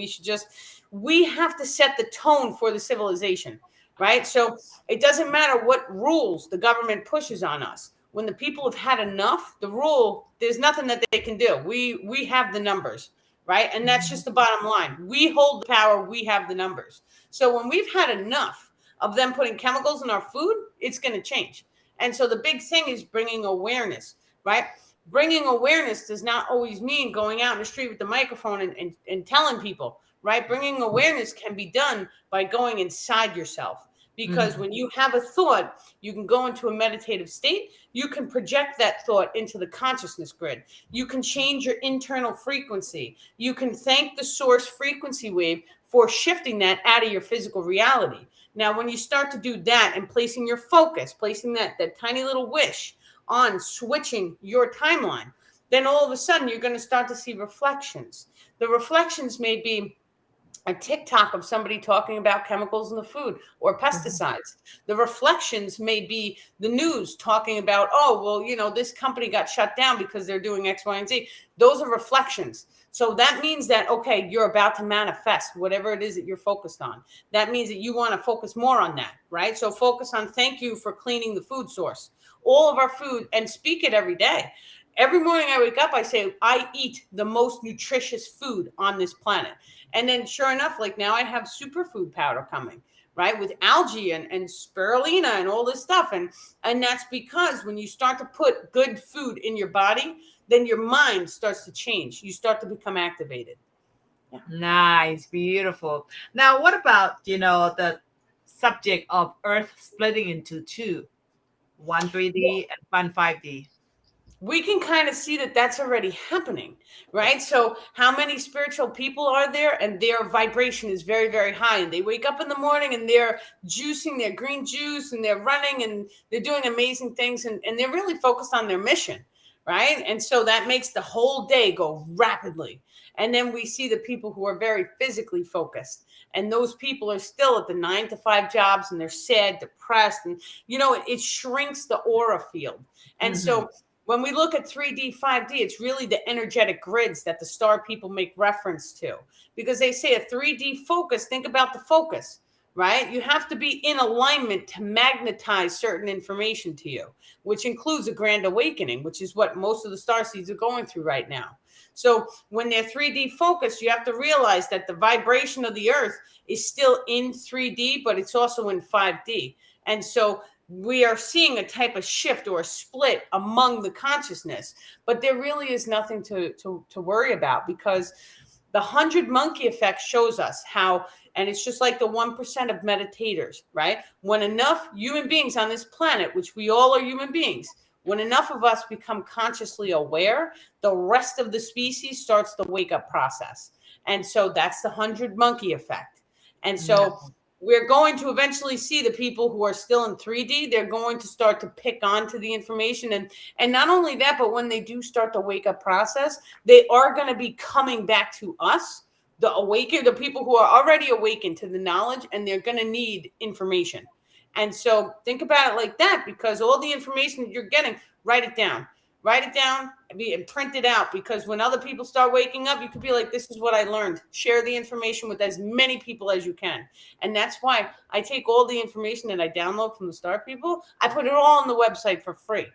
we have to set the tone for the civilization. Right. So it doesn't matter what rules the government pushes on us. When the people have had enough, there's nothing that they can do. We have the numbers. Right. And that's just the bottom line. We hold the power. We have the numbers. So when we've had enough of them putting chemicals in our food, it's going to change. And so the big thing is bringing awareness. Right. Bringing awareness does not always mean going out in the street with the microphone and telling people. Right. Bringing awareness can be done by going inside yourself, because when you have a thought, you can go into a meditative state. You can project that thought into the consciousness grid. You can change your internal frequency. You can thank the source frequency wave for shifting that out of your physical reality. Now, when you start to do that and placing your focus, placing that tiny little wish on switching your timeline, then all of a sudden you're going to start to see reflections. The reflections may be a TikTok of somebody talking about chemicals in the food or pesticides. The reflections may be the news talking about, oh, well, you know, this company got shut down because they're doing X, Y, and Z. Those are reflections. So that means that, okay, you're about to manifest whatever it is that you're focused on. That means that you want to focus more on that, right? So focus on, thank you for cleaning the food source. All of our food, and speak it every day. Every morning I wake up, I say, I eat the most nutritious food on this planet. And then sure enough, like now I have superfood powder coming, right? With algae and spirulina and all this stuff. And that's because when you start to put good food in your body, then your mind starts to change. You start to become activated. Yeah. Nice, beautiful. Now, what about, the subject of Earth splitting into two, one 3D and one 5D? We can kind of see that that's already happening, right? So how many spiritual people are there and their vibration is very, very high, and they wake up in the morning and they're juicing their green juice and they're running and they're doing amazing things, and they're really focused on their mission, right? And so that makes the whole day go rapidly. And then we see the people who are very physically focused, and those people are still at the 9-to-5 jobs, and they're sad, depressed, and it shrinks the aura field. And so when we look at 3D, 5D, it's really the energetic grids that the star people make reference to, because they say a 3D focus, think about the focus, right? You have to be in alignment to magnetize certain information to you, which includes a grand awakening, which is what most of the starseeds are going through right now. So when they're 3D focused, you have to realize that the vibration of the earth is still in 3D, but it's also in 5D. And so we are seeing a type of shift or a split among the consciousness, but there really is nothing to worry about, because the 100 monkey effect shows us how, and it's just like the 1% of meditators, right? When enough human beings on this planet, which we all are human beings, when enough of us become consciously aware, the rest of the species starts the wake up process. And so that's the 100 monkey effect. And so we're going to eventually see the people who are still in 3D, they're going to start to pick onto the information. And not only that, but when they do start the wake up process, they are going to be coming back to us, the people who are already awakened to the knowledge, and they're going to need information. And so think about it like that, because all the information that you're getting, write it down and print it out, because when other people start waking up, you could be like, this is what I learned. Share the information with as many people as you can. And that's why I take all the information that I download from the star people, I put it all on the website for free,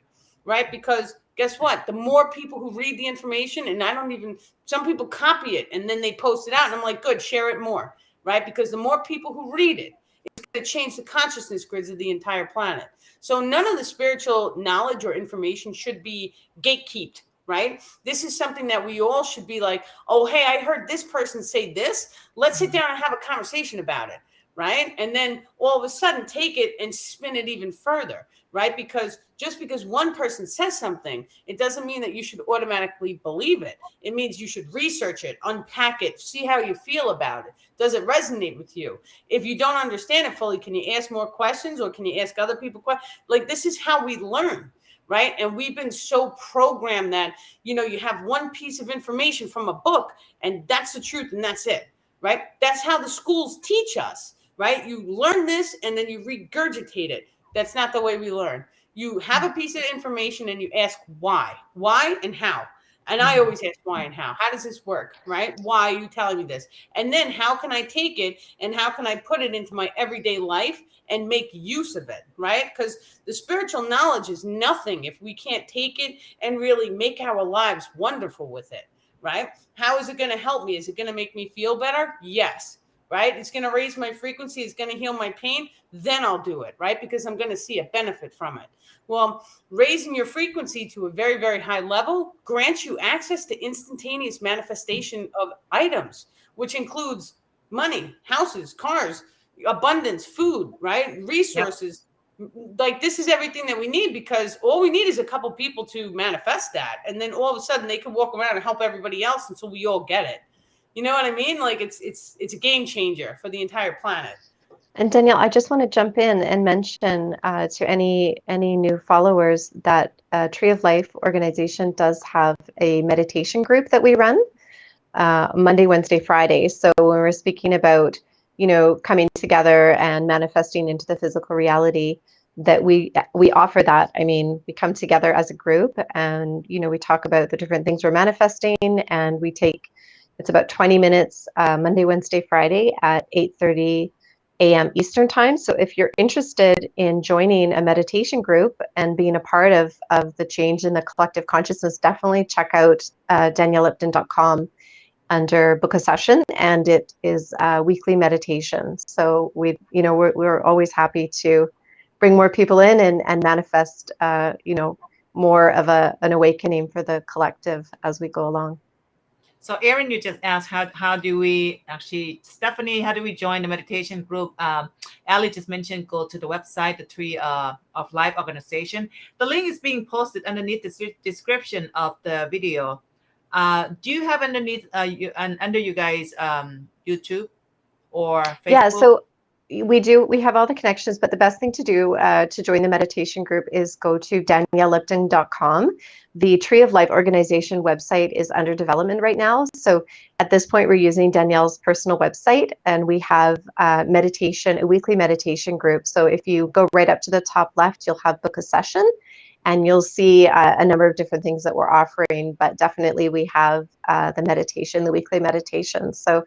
right? Because guess what? The more people who read the information, and some people copy it and then they post it out, and I'm like, good, share it more, right? Because the more people who read it, it's going to change the consciousness grids of the entire planet. So none of the spiritual knowledge or information should be gatekept, right? This is something that we all should be like, oh, hey, I heard this person say this. Let's sit down and have a conversation about it, right? And then all of a sudden take it and spin it even further, right? Because just because one person says something, it doesn't mean that you should automatically believe it. It means you should research it, unpack it, see how you feel about it. Does it resonate with you? If you don't understand it fully, can you ask more questions, or can you ask other people questions? Like, this is how we learn, right? And we've been so programmed that, you have one piece of information from a book and that's the truth and that's it, right? That's how the schools teach us, right? You learn this and then you regurgitate it. That's not the way we learn. You have a piece of information and you ask why and how. And I always ask why and how. How does this work, right? Why are you telling me this? And then how can I take it and how can I put it into my everyday life and make use of it, right? Because the spiritual knowledge is nothing if we can't take it and really make our lives wonderful with it, right? How is it going to help me? Is it going to make me feel better? Yes. Right? It's going to raise my frequency. It's going to heal my pain. Then I'll do it, right? Because I'm going to see a benefit from it. Well, raising your frequency to a very, very high level grants you access to instantaneous manifestation of items, which includes money, houses, cars, abundance, food, right? Resources. Yep. Like, this is everything that we need, because all we need is a couple people to manifest that. And then all of a sudden they can walk around and help everybody else until we all get it. You know what I mean? Like, it's a game changer for the entire planet. And Danielle, I just want to jump in and mention to any new followers that Tree of Life organization does have a meditation group that we run. Monday, Wednesday, Friday. So when we're speaking about, coming together and manifesting into the physical reality, that we offer that. I mean, we come together as a group, and we talk about the different things we're manifesting, and it's about 20 minutes, Monday, Wednesday, Friday at 8:30 a.m. Eastern time. So if you're interested in joining a meditation group and being a part of the change in the collective consciousness, definitely check out daniellelipton.com under book a session, and it is weekly meditation. So we're always happy to bring more people in and manifest more of an awakening for the collective as we go along. So Erin, you just asked how do we actually, Stephanie, how do we join the meditation group? Alli just mentioned go to the website, the Tree of Life organization. The link is being posted underneath the description of the video. Do you have underneath under you guys YouTube or Facebook? Yeah, so we have all the connections, but the best thing to do to join the meditation group is go to daniellelipton.com. The Tree of Life organization website is under development right now. So at this point, we're using Danielle's personal website, and we have a weekly meditation group. So if you go right up to the top left, you'll have book a session, and you'll see a number of different things that we're offering. But definitely we have the weekly meditation. So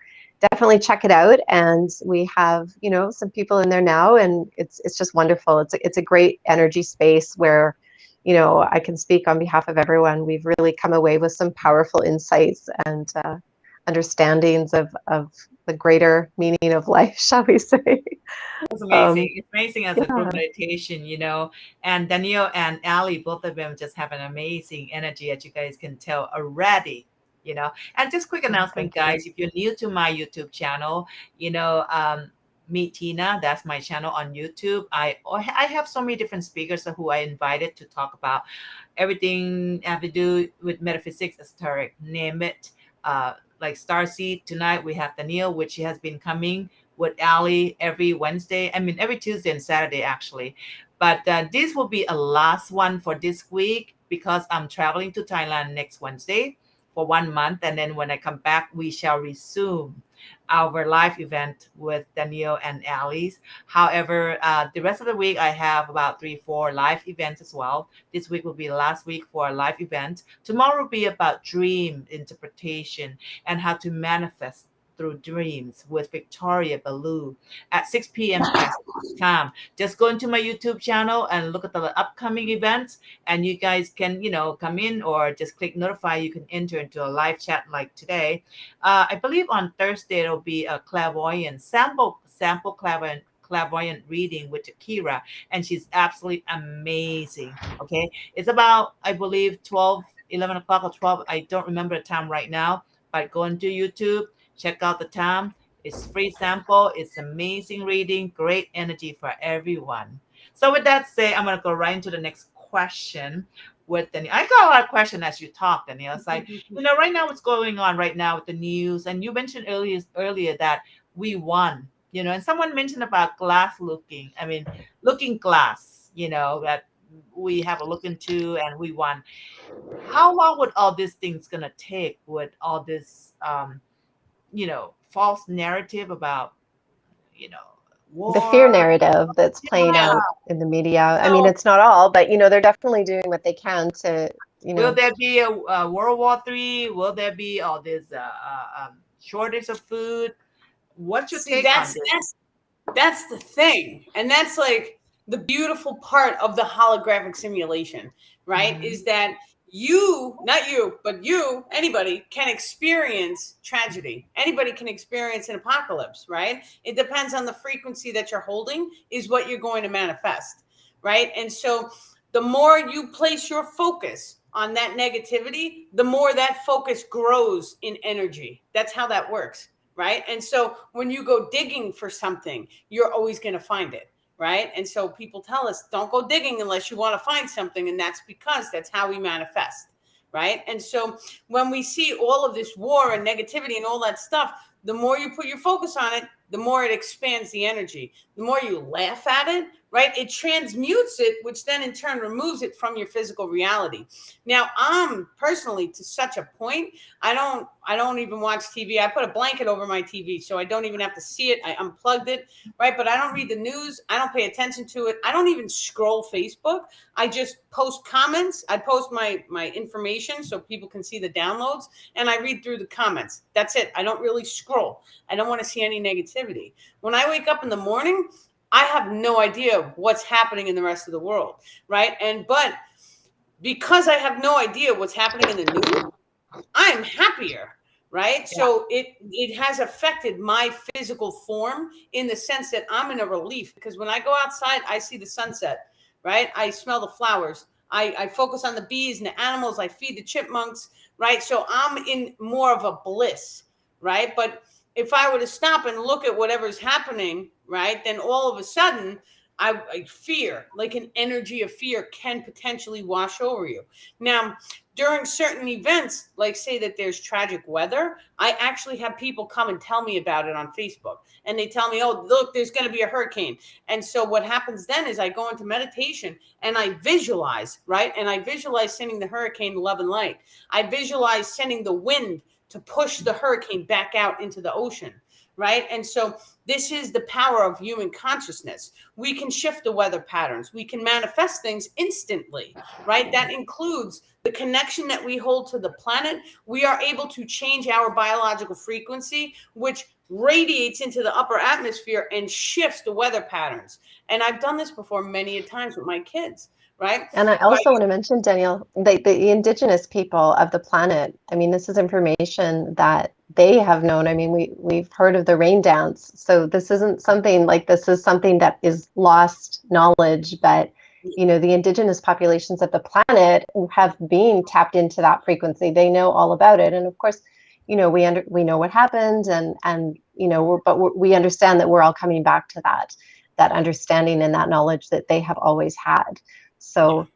definitely check it out. And we have, some people in there now, and it's just wonderful. It's a great energy space where, I can speak on behalf of everyone. We've really come away with some powerful insights and understandings of the greater meaning of life, shall we say. It's amazing. It's amazing as a Yeah. group meditation, and Danielle and Alli, both of them just have an amazing energy, as you guys can tell already. And just quick announcement, Thank you. guys, if you're new to my YouTube channel, Meet Tina, that's my channel on YouTube. I have so many different speakers who I invited to talk about everything have to do with metaphysics, esoteric, name it. Like Starseed, tonight we have Danielle, which she has been coming with Alli every Tuesday and Saturday actually. But this will be a last one for this week because I'm traveling to Thailand next Wednesday for 1 month. And then when I come back, we shall resume our live event with Danielle and Alli's. However, the rest of the week, I have about 3-4 live events as well. This week will be the last week for a live event. Tomorrow will be about dream interpretation and how to manifest through dreams with Victoria Ballou at 6 p.m. Pacific time. Just go into my YouTube channel and look at the upcoming events, and you guys can, come in or just click notify. You can enter into a live chat like today. I believe on Thursday it'll be a clairvoyant sample clairvoyant reading with Akira, and she's absolutely amazing. Okay, it's about, I believe, 11 o'clock or 12. I don't remember the time right now, but go into YouTube, check out the time. It's free sample. It's amazing reading, great energy for everyone. So with that said, I'm gonna go right into the next question with Danielle. I got a lot of questions as you talk, Danielle. It's like, right now what's going on right now with the news, and you mentioned earlier that we won, and someone mentioned about looking glass, that we have a look into and we won. How long would all these things gonna take with all this false narrative about, war? The fear narrative that's playing Yeah. out in the media. I So- mean, it's not all, but they're definitely doing what they can to, Will there be a World War III? Will there be all this shortage of food? What's your take on this? That's the thing. And that's like the beautiful part of the holographic simulation, right? Mhm. Is that you, not you, but you, anybody can experience tragedy. Anybody can experience an apocalypse, right? It depends on the frequency that you're holding is what you're going to manifest, right? And so the more you place your focus on that negativity, the more that focus grows in energy. That's how that works, right? And so when you go digging for something, you're always going to find it, right? And so people tell us, don't go digging unless you want to find something. And that's because that's how we manifest, right? And so when we see all of this war and negativity and all that stuff, the more you put your focus on it, the more it expands the energy. The more you laugh at it, right? It transmutes it, which then in turn removes it from your physical reality. Now, I'm personally to such a point, I don't even watch TV. I put a blanket over my TV so I don't even have to see it. I unplugged it, right? But I don't read the news. I don't pay attention to it. I don't even scroll Facebook. I just post comments. I post my information so people can see the downloads, and I read through the comments. That's it. I don't really scroll. I don't want to see any negativity. When I wake up in the morning, I have no idea what's happening in the rest of the world, right? But because I have no idea what's happening in the news, I'm happier, right? Yeah. So it has affected my physical form in the sense that I'm in a relief, because when I go outside, I see the sunset, right? I smell the flowers. I focus on the bees and the animals. I feed the chipmunks, right? So I'm in more of a bliss, right? But if I were to stop and look at whatever's happening, right, then all of a sudden I fear, like an energy of fear can potentially wash over you. Now, during certain events, like say that there's tragic weather, I actually have people come and tell me about it on Facebook. And they tell me, oh, look, there's going to be a hurricane. And so what happens then is I go into meditation and I visualize, right? And I visualize sending the hurricane love and light. I visualize sending the wind to push the hurricane back out into the ocean, right? And so this is the power of human consciousness. We can shift the weather patterns. We can manifest things instantly, right? That includes the connection that we hold to the planet. We are able to change our biological frequency, which radiates into the upper atmosphere and shifts the weather patterns. And I've done this before many a times with my kids, right? And I also want to mention, Danielle, the indigenous people of the planet. I mean, this is information that they have known. I mean, we've heard of the rain dance. So this isn't something like, this is something that is lost knowledge, but you know, the indigenous populations of the planet have been tapped into that frequency. They know all about it. And of course, you know, we know what happened, and you know, we understand that we're all coming back to that understanding and that knowledge that they have always had. So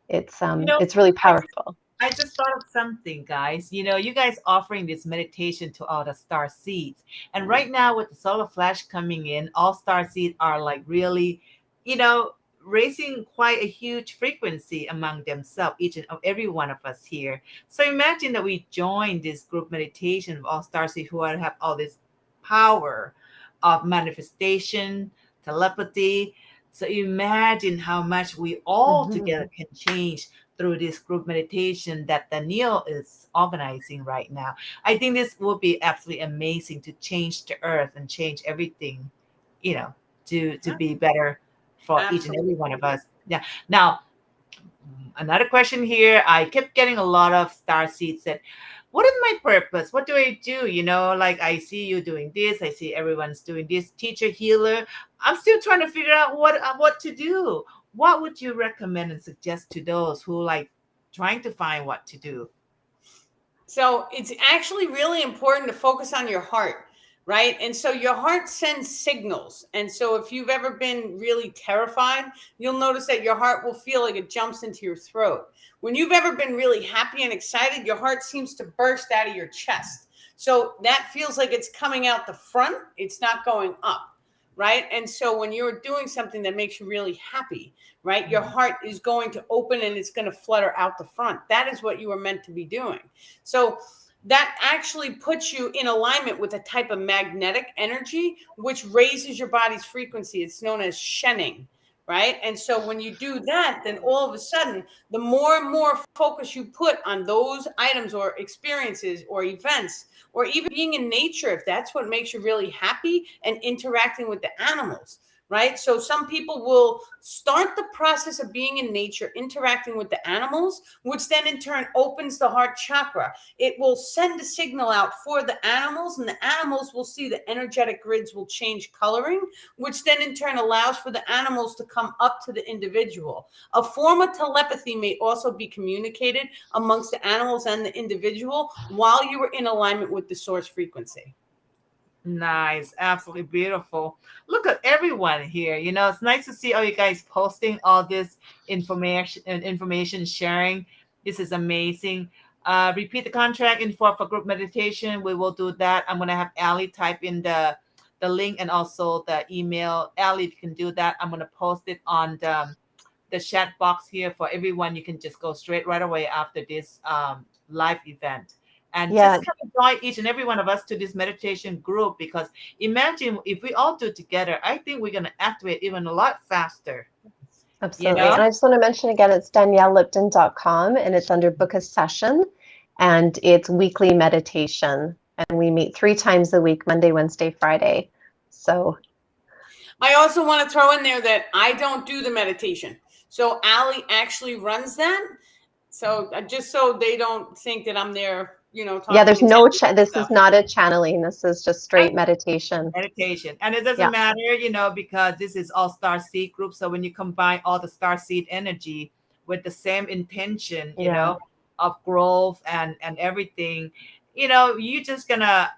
it's really powerful. I just thought of something, guys. You know, you guys offering this meditation to all the star seeds. And right now with the solar flash coming in, all star seeds are like really, you know, raising quite a huge frequency among themselves, each and every one of us here. So imagine that we join this group meditation of all star seeds who have all this power of manifestation, telepathy. So imagine how much we all together can change through this group meditation that Danielle is organizing right now. I think this will be absolutely amazing to change the earth and change everything, you know, to be better for each and every one of us. Yeah. Now, another question here. I kept getting a lot of star seeds that, what is my purpose? What do I do? You know, like I see you doing this. I see everyone's doing this. Teacher, healer. I'm still trying to figure out what to do. What would you recommend and suggest to those who like trying to find what to do? So it's actually really important to focus on your heart, right? And so your heart sends signals. And so if you've ever been really terrified, you'll notice that your heart will feel like it jumps into your throat. When you've ever been really happy and excited, your heart seems to burst out of your chest. So that feels like it's coming out the front. It's not going up. Right. And so when you're doing something that makes you really happy, right, your heart is going to open and it's going to flutter out the front. That is what you were meant to be doing. So that actually puts you in alignment with a type of magnetic energy, which raises your body's frequency. It's known as shenning. Right. And so when you do that, then all of a sudden, the more and more focus you put on those items or experiences or events, or even being in nature, if that's what makes you really happy, and interacting with the animals, right? So some people will start the process of being in nature, interacting with the animals, which then in turn opens the heart chakra. It will send a signal out for the animals, and the animals will see the energetic grids will change coloring, which then in turn allows for the animals to come up to the individual. A form of telepathy may also be communicated amongst the animals and the individual while you are in alignment with the source frequency. Nice. Absolutely beautiful. Look at everyone here. You know, it's nice to see all you guys posting all this information and information sharing. This is amazing. Repeat the contract in for group meditation. We will do that. I'm gonna have Alli type in the link and also the email. Alli, if you can do that, I'm gonna post it on the chat box here for everyone. You can just go straight right away after this live event. And Yeah, just kind of join each and every one of us to this meditation group, because imagine if we all do it together, I think we're going to activate even a lot faster. absolutely. And I just want to mention again, it's daniellelipton.com, and it's under book a session, and it's weekly meditation. And we meet 3 times a week, Monday, Wednesday, Friday. So I also want to throw in there that I don't do the meditation. So Alli actually runs that. So just so they don't think that I'm there, yeah, there's no, this stuff. is not a channeling. This is just straight meditation. Meditation. And it doesn't matter, because this is all Starseed group. So when you combine all the Starseed energy with the same intention, of growth and everything, you're just gonna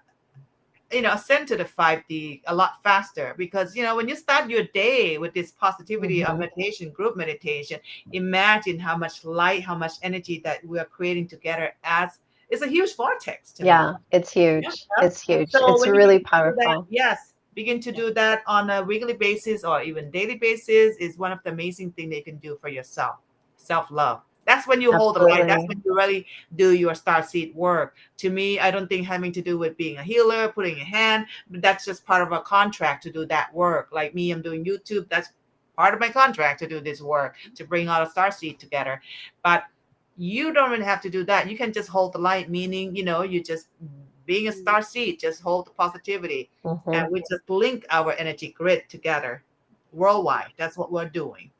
ascend to the 5D a lot faster, because when you start your day with this positivity of meditation, group meditation, imagine how much light, how much energy that we are creating together. As it's a huge vortex to me. It's huge. It's huge. So it's really powerful. Yes, begin to do that on a weekly basis or even daily basis is one of the amazing things they can do for yourself. Self-love. That's when you hold the light. That's when you really do your Starseed work. To me, I don't think having to do with being a healer, putting a hand, but that's just part of a contract to do that work. Like me, I'm doing YouTube. That's part of my contract to do this work, to bring all the Starseed together. But you don't really have to do that. You can just hold the light, meaning, you just being a Starseed, just hold the positivity. And we just link our energy grid together worldwide. That's what we're doing,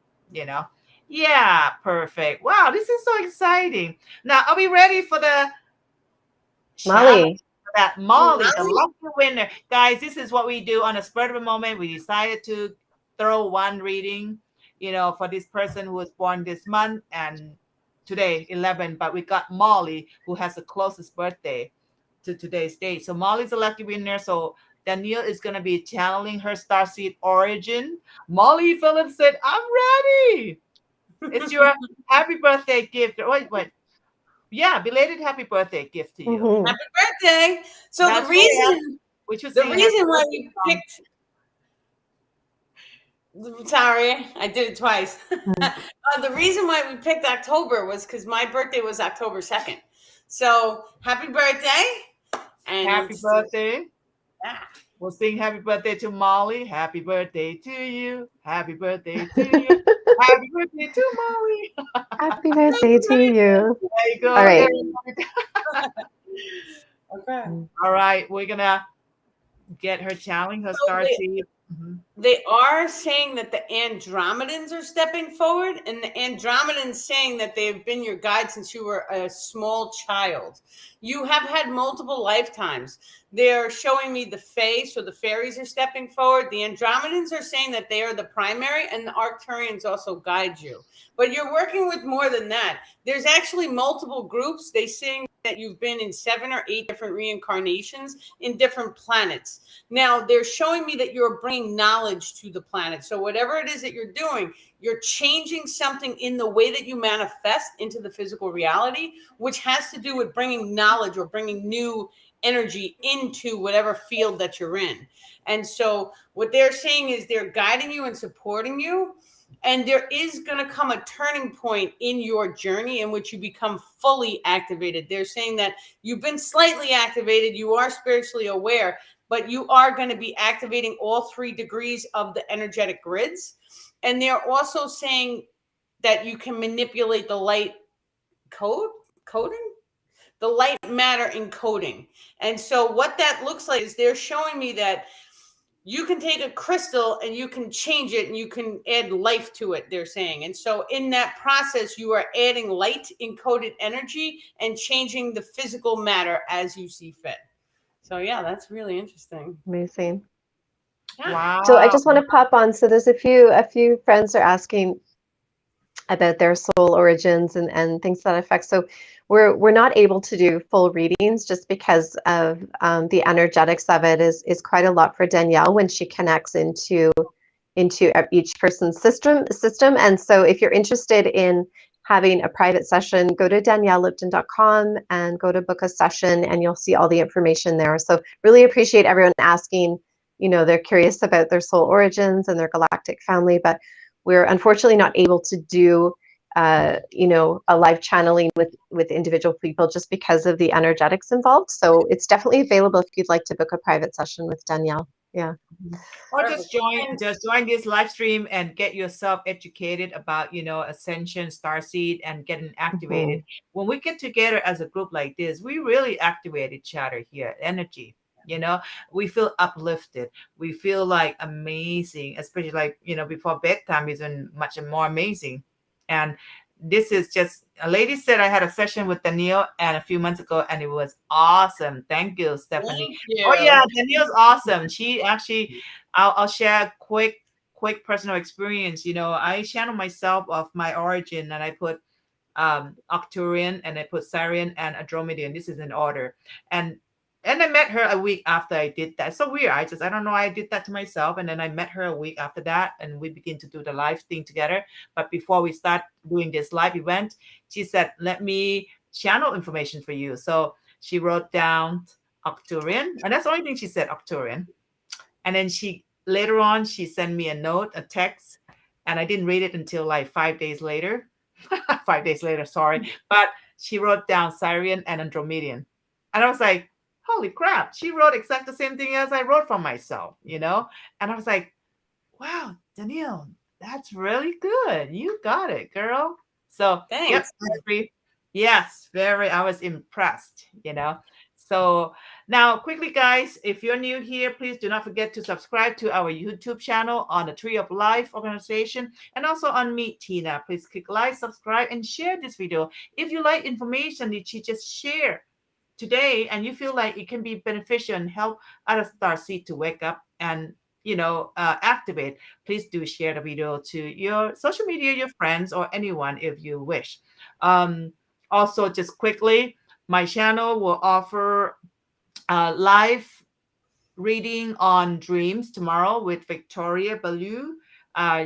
Yeah, perfect. Wow, this is so exciting. Now, are we ready for the Molly? Molly, the lucky winner. Guys, this is what we do on a spur of a moment. We decided to throw one reading, for this person who was born this month and today, 11. But we got Molly, who has the closest birthday to today's date. So Molly's a lucky winner. So Danielle is going to be channeling her Starseed origin. Molly Phillips said, I'm ready. It's your happy birthday gift. Wait. Yeah, belated happy birthday gift to you. Happy birthday. So the reason why we picked, sorry, I did it twice. The reason why we picked October was because my birthday was October 2nd. So happy birthday. And happy birthday. Yeah. We'll sing happy birthday to Molly. Happy birthday to you. Happy birthday to you. Happy birthday to Molly. Happy birthday to you. There you go. All right. Okay. All right. We're going to get her channeling her Starseed. They are saying that the Andromedans are stepping forward, and the Andromedans saying that they've been your guide since you were a small child. You have had multiple lifetimes. They're showing me the Fae, so the fairies are stepping forward. The Andromedans are saying that they are the primary, and the Arcturians also guide you. But you're working with more than that. There's actually multiple groups. They sing that you've been in 7 or 8 different reincarnations in different planets. Now, they're showing me that you're bringing knowledge to the planet. So whatever it is that you're doing, you're changing something in the way that you manifest into the physical reality, which has to do with bringing knowledge or bringing new energy into whatever field that you're in. And so what they're saying is they're guiding you and supporting you. And there is going to come a turning point in your journey in which you become fully activated. They're saying that you've been slightly activated. You are spiritually aware, but you are going to be activating all 3 degrees of the energetic grids. And they're also saying that you can manipulate the light coding? The light matter encoding. And so what that looks like is they're showing me that you can take a crystal and you can change it and you can add life to it, they're saying. And so in that process, you are adding light encoded energy and changing the physical matter as you see fit. So yeah, that's really interesting. Amazing. Yeah. Wow. So I just want to pop on. So there's a few friends are asking about their soul origins and things to that effect. So we're not able to do full readings just because of the energetics of it is quite a lot for Danielle when she connects into each person's system. And so if you're interested in having a private session, go to daniellelipton.com and go to book a session, and you'll see all the information there. So really appreciate everyone asking. They're curious about their soul origins and their galactic family, but we're unfortunately not able to do a live channeling with individual people just because of the energetics involved. So it's definitely available if you'd like to book a private session with Danielle. Yeah. Or Perfect. just join this live stream and get yourself educated about, Ascension, Starseed, and getting activated. When we get together as a group like this, we really activate each other here, energy. We feel uplifted. We feel like amazing, especially like, before bedtime is much more amazing. And this is just a lady said I had a session with Danielle and a few months ago, and it was awesome. Thank you, Stephanie. Thank you. Oh yeah, Danielle's awesome. She actually, I'll share a quick personal experience. I channel myself of my origin, and I put Arcturian, and I put Sarian and Andromedan. This is in order, and I met her a week after I did that. So weird. I don't know why I did that to myself. And then I met her a week after that, and we begin to do the live thing together. But before we start doing this live event, she said, let me channel information for you. So she wrote down Arcturian, and that's the only thing she said, Arcturian. And then later on, she sent me a note, a text, and I didn't read it until like 5 days later. 5 days later, sorry. But she wrote down Sirian and Andromedian. And I was like, holy crap, she wrote exactly the same thing as I wrote for myself, And I was like, wow, Danielle, that's really good. You got it, girl. So, Thanks. yes, I was impressed, So now quickly, guys, if you're new here, please do not forget to subscribe to our YouTube channel on the Tree of Life organization and also on Meet Tina. Please click like, subscribe, and share this video. If you like information that you just share today and you feel like it can be beneficial and help other starseed to wake up and activate, please do share the video to your social media, your friends, or anyone if you wish. Also, just quickly, my channel will offer live reading on dreams tomorrow with Victoria Ballou.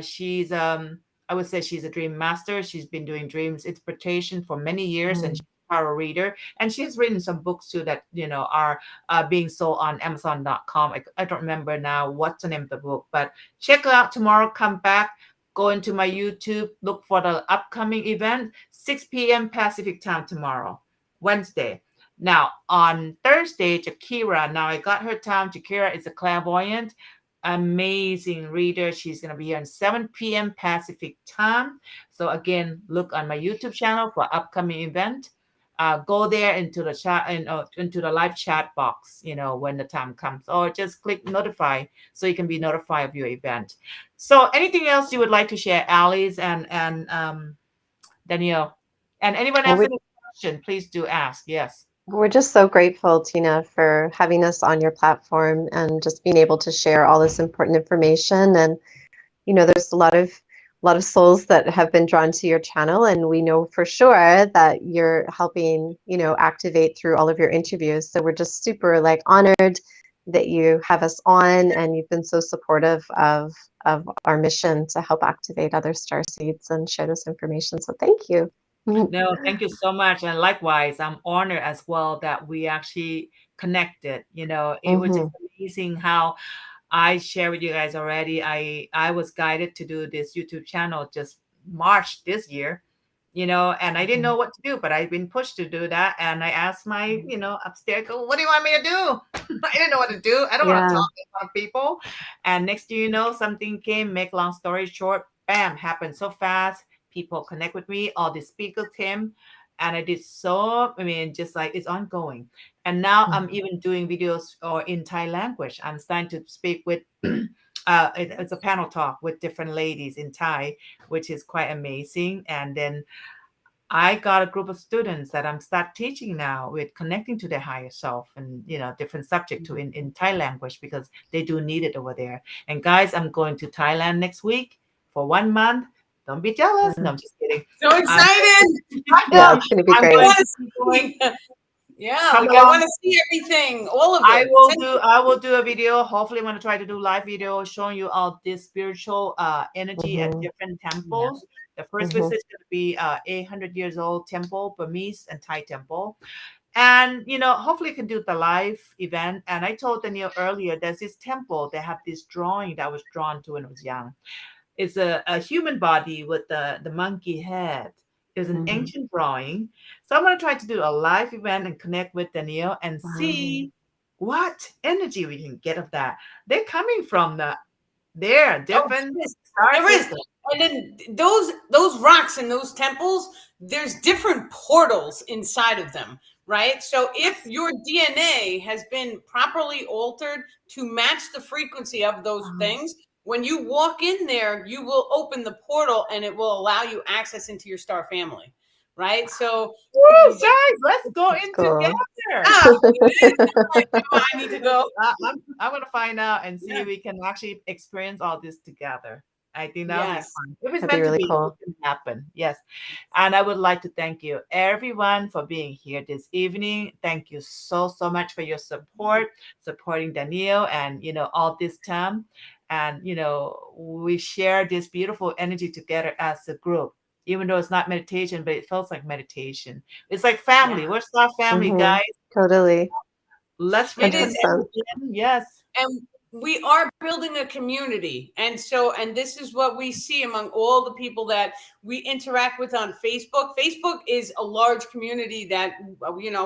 She's I would say she's a dream master. She's been doing dreams interpretation for many years, and she's a tarot reader. And she has written some books too that are being sold on Amazon.com. I don't remember now what's the name of the book, but check it out tomorrow. Come back, go into my YouTube, look for the upcoming event, 6 p.m. Pacific time tomorrow, Wednesday. Now, on Thursday, Jakira, now I got her time. Jakira is a clairvoyant, amazing reader. She's going to be here at 7 p.m. Pacific time. So again, look on my YouTube channel for upcoming event. Go there into the chat and into the live chat box, when the time comes, or just click notify so you can be notified of your event. So anything else you would like to share, Alice and Danielle, and anyone else any question, please do ask. Yes. We're just so grateful, Tina, for having us on your platform and just being able to share all this important information. And there's a lot of souls that have been drawn to your channel, and we know for sure that you're helping activate through all of your interviews. So we're just super honored that you have us on, and you've been so supportive of our mission to help activate other starseeds and share this information. So thank you. No, thank you so much. And likewise, I'm honored as well that we actually connected. It was just amazing how I share with you guys already. I was guided to do this YouTube channel just March this year, and I didn't know what to do, but I've been pushed to do that. And I asked my, upstairs, what do you want me to do? I didn't know what to do. I don't want to talk in front of people. And next thing you know, something came, make long story short, bam, happened so fast. People connect with me, all the speakers came, and I did just like it's ongoing. And now I'm even doing videos or in Thai language. I'm starting to speak with, it's a panel talk with different ladies in Thai, which is quite amazing. And then I got a group of students that I'm start teaching now with connecting to their higher self and, different subject to in Thai language because they do need it over there. And guys, I'm going to Thailand next week for 1 month. Don't be jealous. No, I'm just kidding. So excited. Yeah, it's going to be great. I want to see everything, all of it. I will do a video. Hopefully, I'm going to try to do live video showing you all this spiritual energy at different temples The first Mhm. visit is going to be 800 years old temple, Burmese and Thai temple. And hopefully you can do the live event. And I told Danielle earlier, there's this temple. They have this drawing that I was drawn to when I was young. It's a human body with the monkey head. It's an Mhm. ancient drawing. So I'm going to try to do a live event and connect with Danielle and Wow. see what energy we can get of that. They're coming from they're Oh, different yes, star there is. systems. And then those rocks and those temples, there's different portals inside of them, right? So if your DNA has been properly altered to match the frequency of those things, when you walk in there, you will open the portal and it will allow you access into your star family, right? So Woo, guys, let's go That's in cool. together. it is like, I need to go. I'm gonna find out and see Yeah. if we can actually experience all this together. I think that'll be Yes. fun. If it's That'd be meant to really be, it cool. can happen. Yes. And I would like to thank you, everyone, for being here this evening. Thank you so, so much for your support, supporting Danielle and all this time. And we share this beautiful energy together as a group. Even though it's not meditation, but it feels like meditation. It's like family. Yeah. We're our family, Mhm. guys. Totally. Let's It reach the is. 100%. yes. And we are building a community, and this is what we see among all the people that we interact with on Facebook is a large community that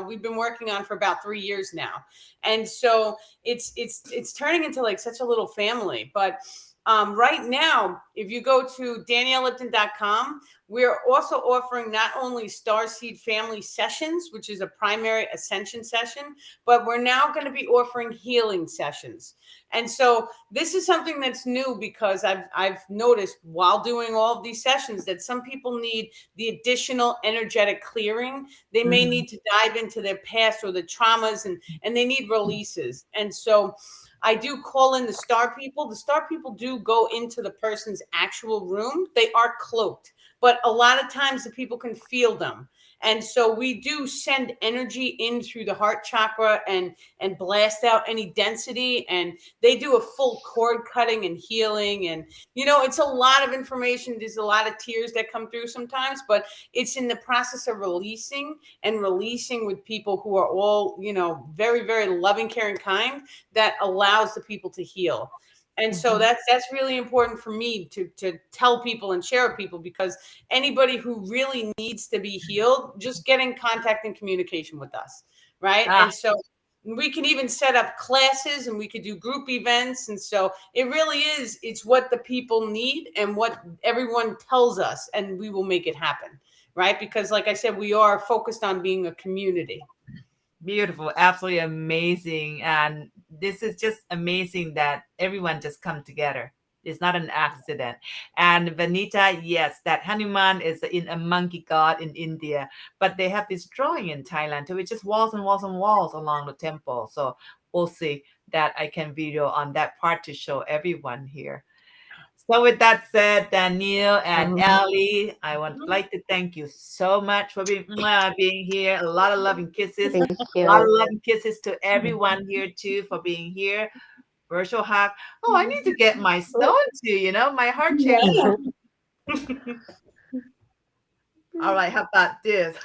we've been working on for about 3 years now, and so it's turning into like such a little family. But right now, if you go to daniellelipton.com, we're also offering not only Starseed family sessions, which is a primary ascension session, but we're now going to be offering healing sessions. And so this is something that's new, because I've noticed while doing all of these sessions that some people need the additional energetic clearing. They may Mhm. need to dive into their past or the traumas, and they need releases. And so I do call in the star people. The star people do go into the person's actual room. They are cloaked, but a lot of times the people can feel them. And so we do send energy in through the heart chakra and blast out any density. And they do a full cord cutting and healing. And, it's a lot of information. There's a lot of tears that come through sometimes, but it's in the process of releasing with people who are all, very, very loving, caring, kind, that allows the people to heal. And so Mhm. that's really important for me to tell people and share with people, because anybody who really needs to be healed, just get in contact and communication with us, right? Ah, And so we can even set up classes and we could do group events. And so it really is, it's what the people need and what everyone tells us, and we will make it happen, right? Because like I said, we are focused on being a community. beautiful, absolutely amazing. And this is just amazing that everyone just come together. It's not an accident. And Vanita, yes, that Hanuman is in a monkey god in India, but they have this drawing in Thailand, so it's just walls and walls and walls along the temple. So we'll see that I can video on that part to show everyone here. So with that said, Danielle and Alli, I would like to thank you so much for being here. A lot of loving kisses. Thank A lot of you. loving kisses to everyone here too for being here. Virtual hug. Oh, I need to get my stone too, my heart channel. All right, how about this?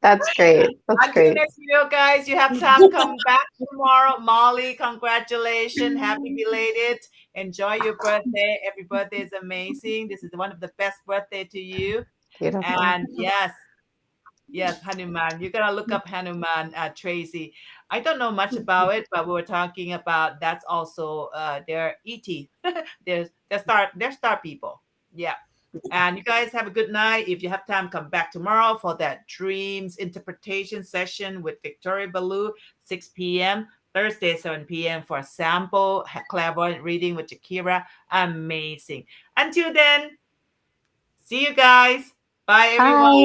That's great. That's Until the great. next video, guys, you have time coming back tomorrow. Molly, congratulations. Happy belated. Enjoy your birthday. Every birthday is amazing. This is one of the best birthday to you. Beautiful. And yes, yes, Hanuman. You gotta look up Hanuman, Tracy. I don't know much about it, but we were talking about that's also their ET. they're star people. Yeah. And you guys have a good night. If you have time, come back tomorrow for that dreams interpretation session with Victoria Ballou, 6 p.m. Thursday, 7 p.m. for a sample clairvoyant reading with Jakira. Amazing. Until then, see you guys. Bye, everyone. Bye.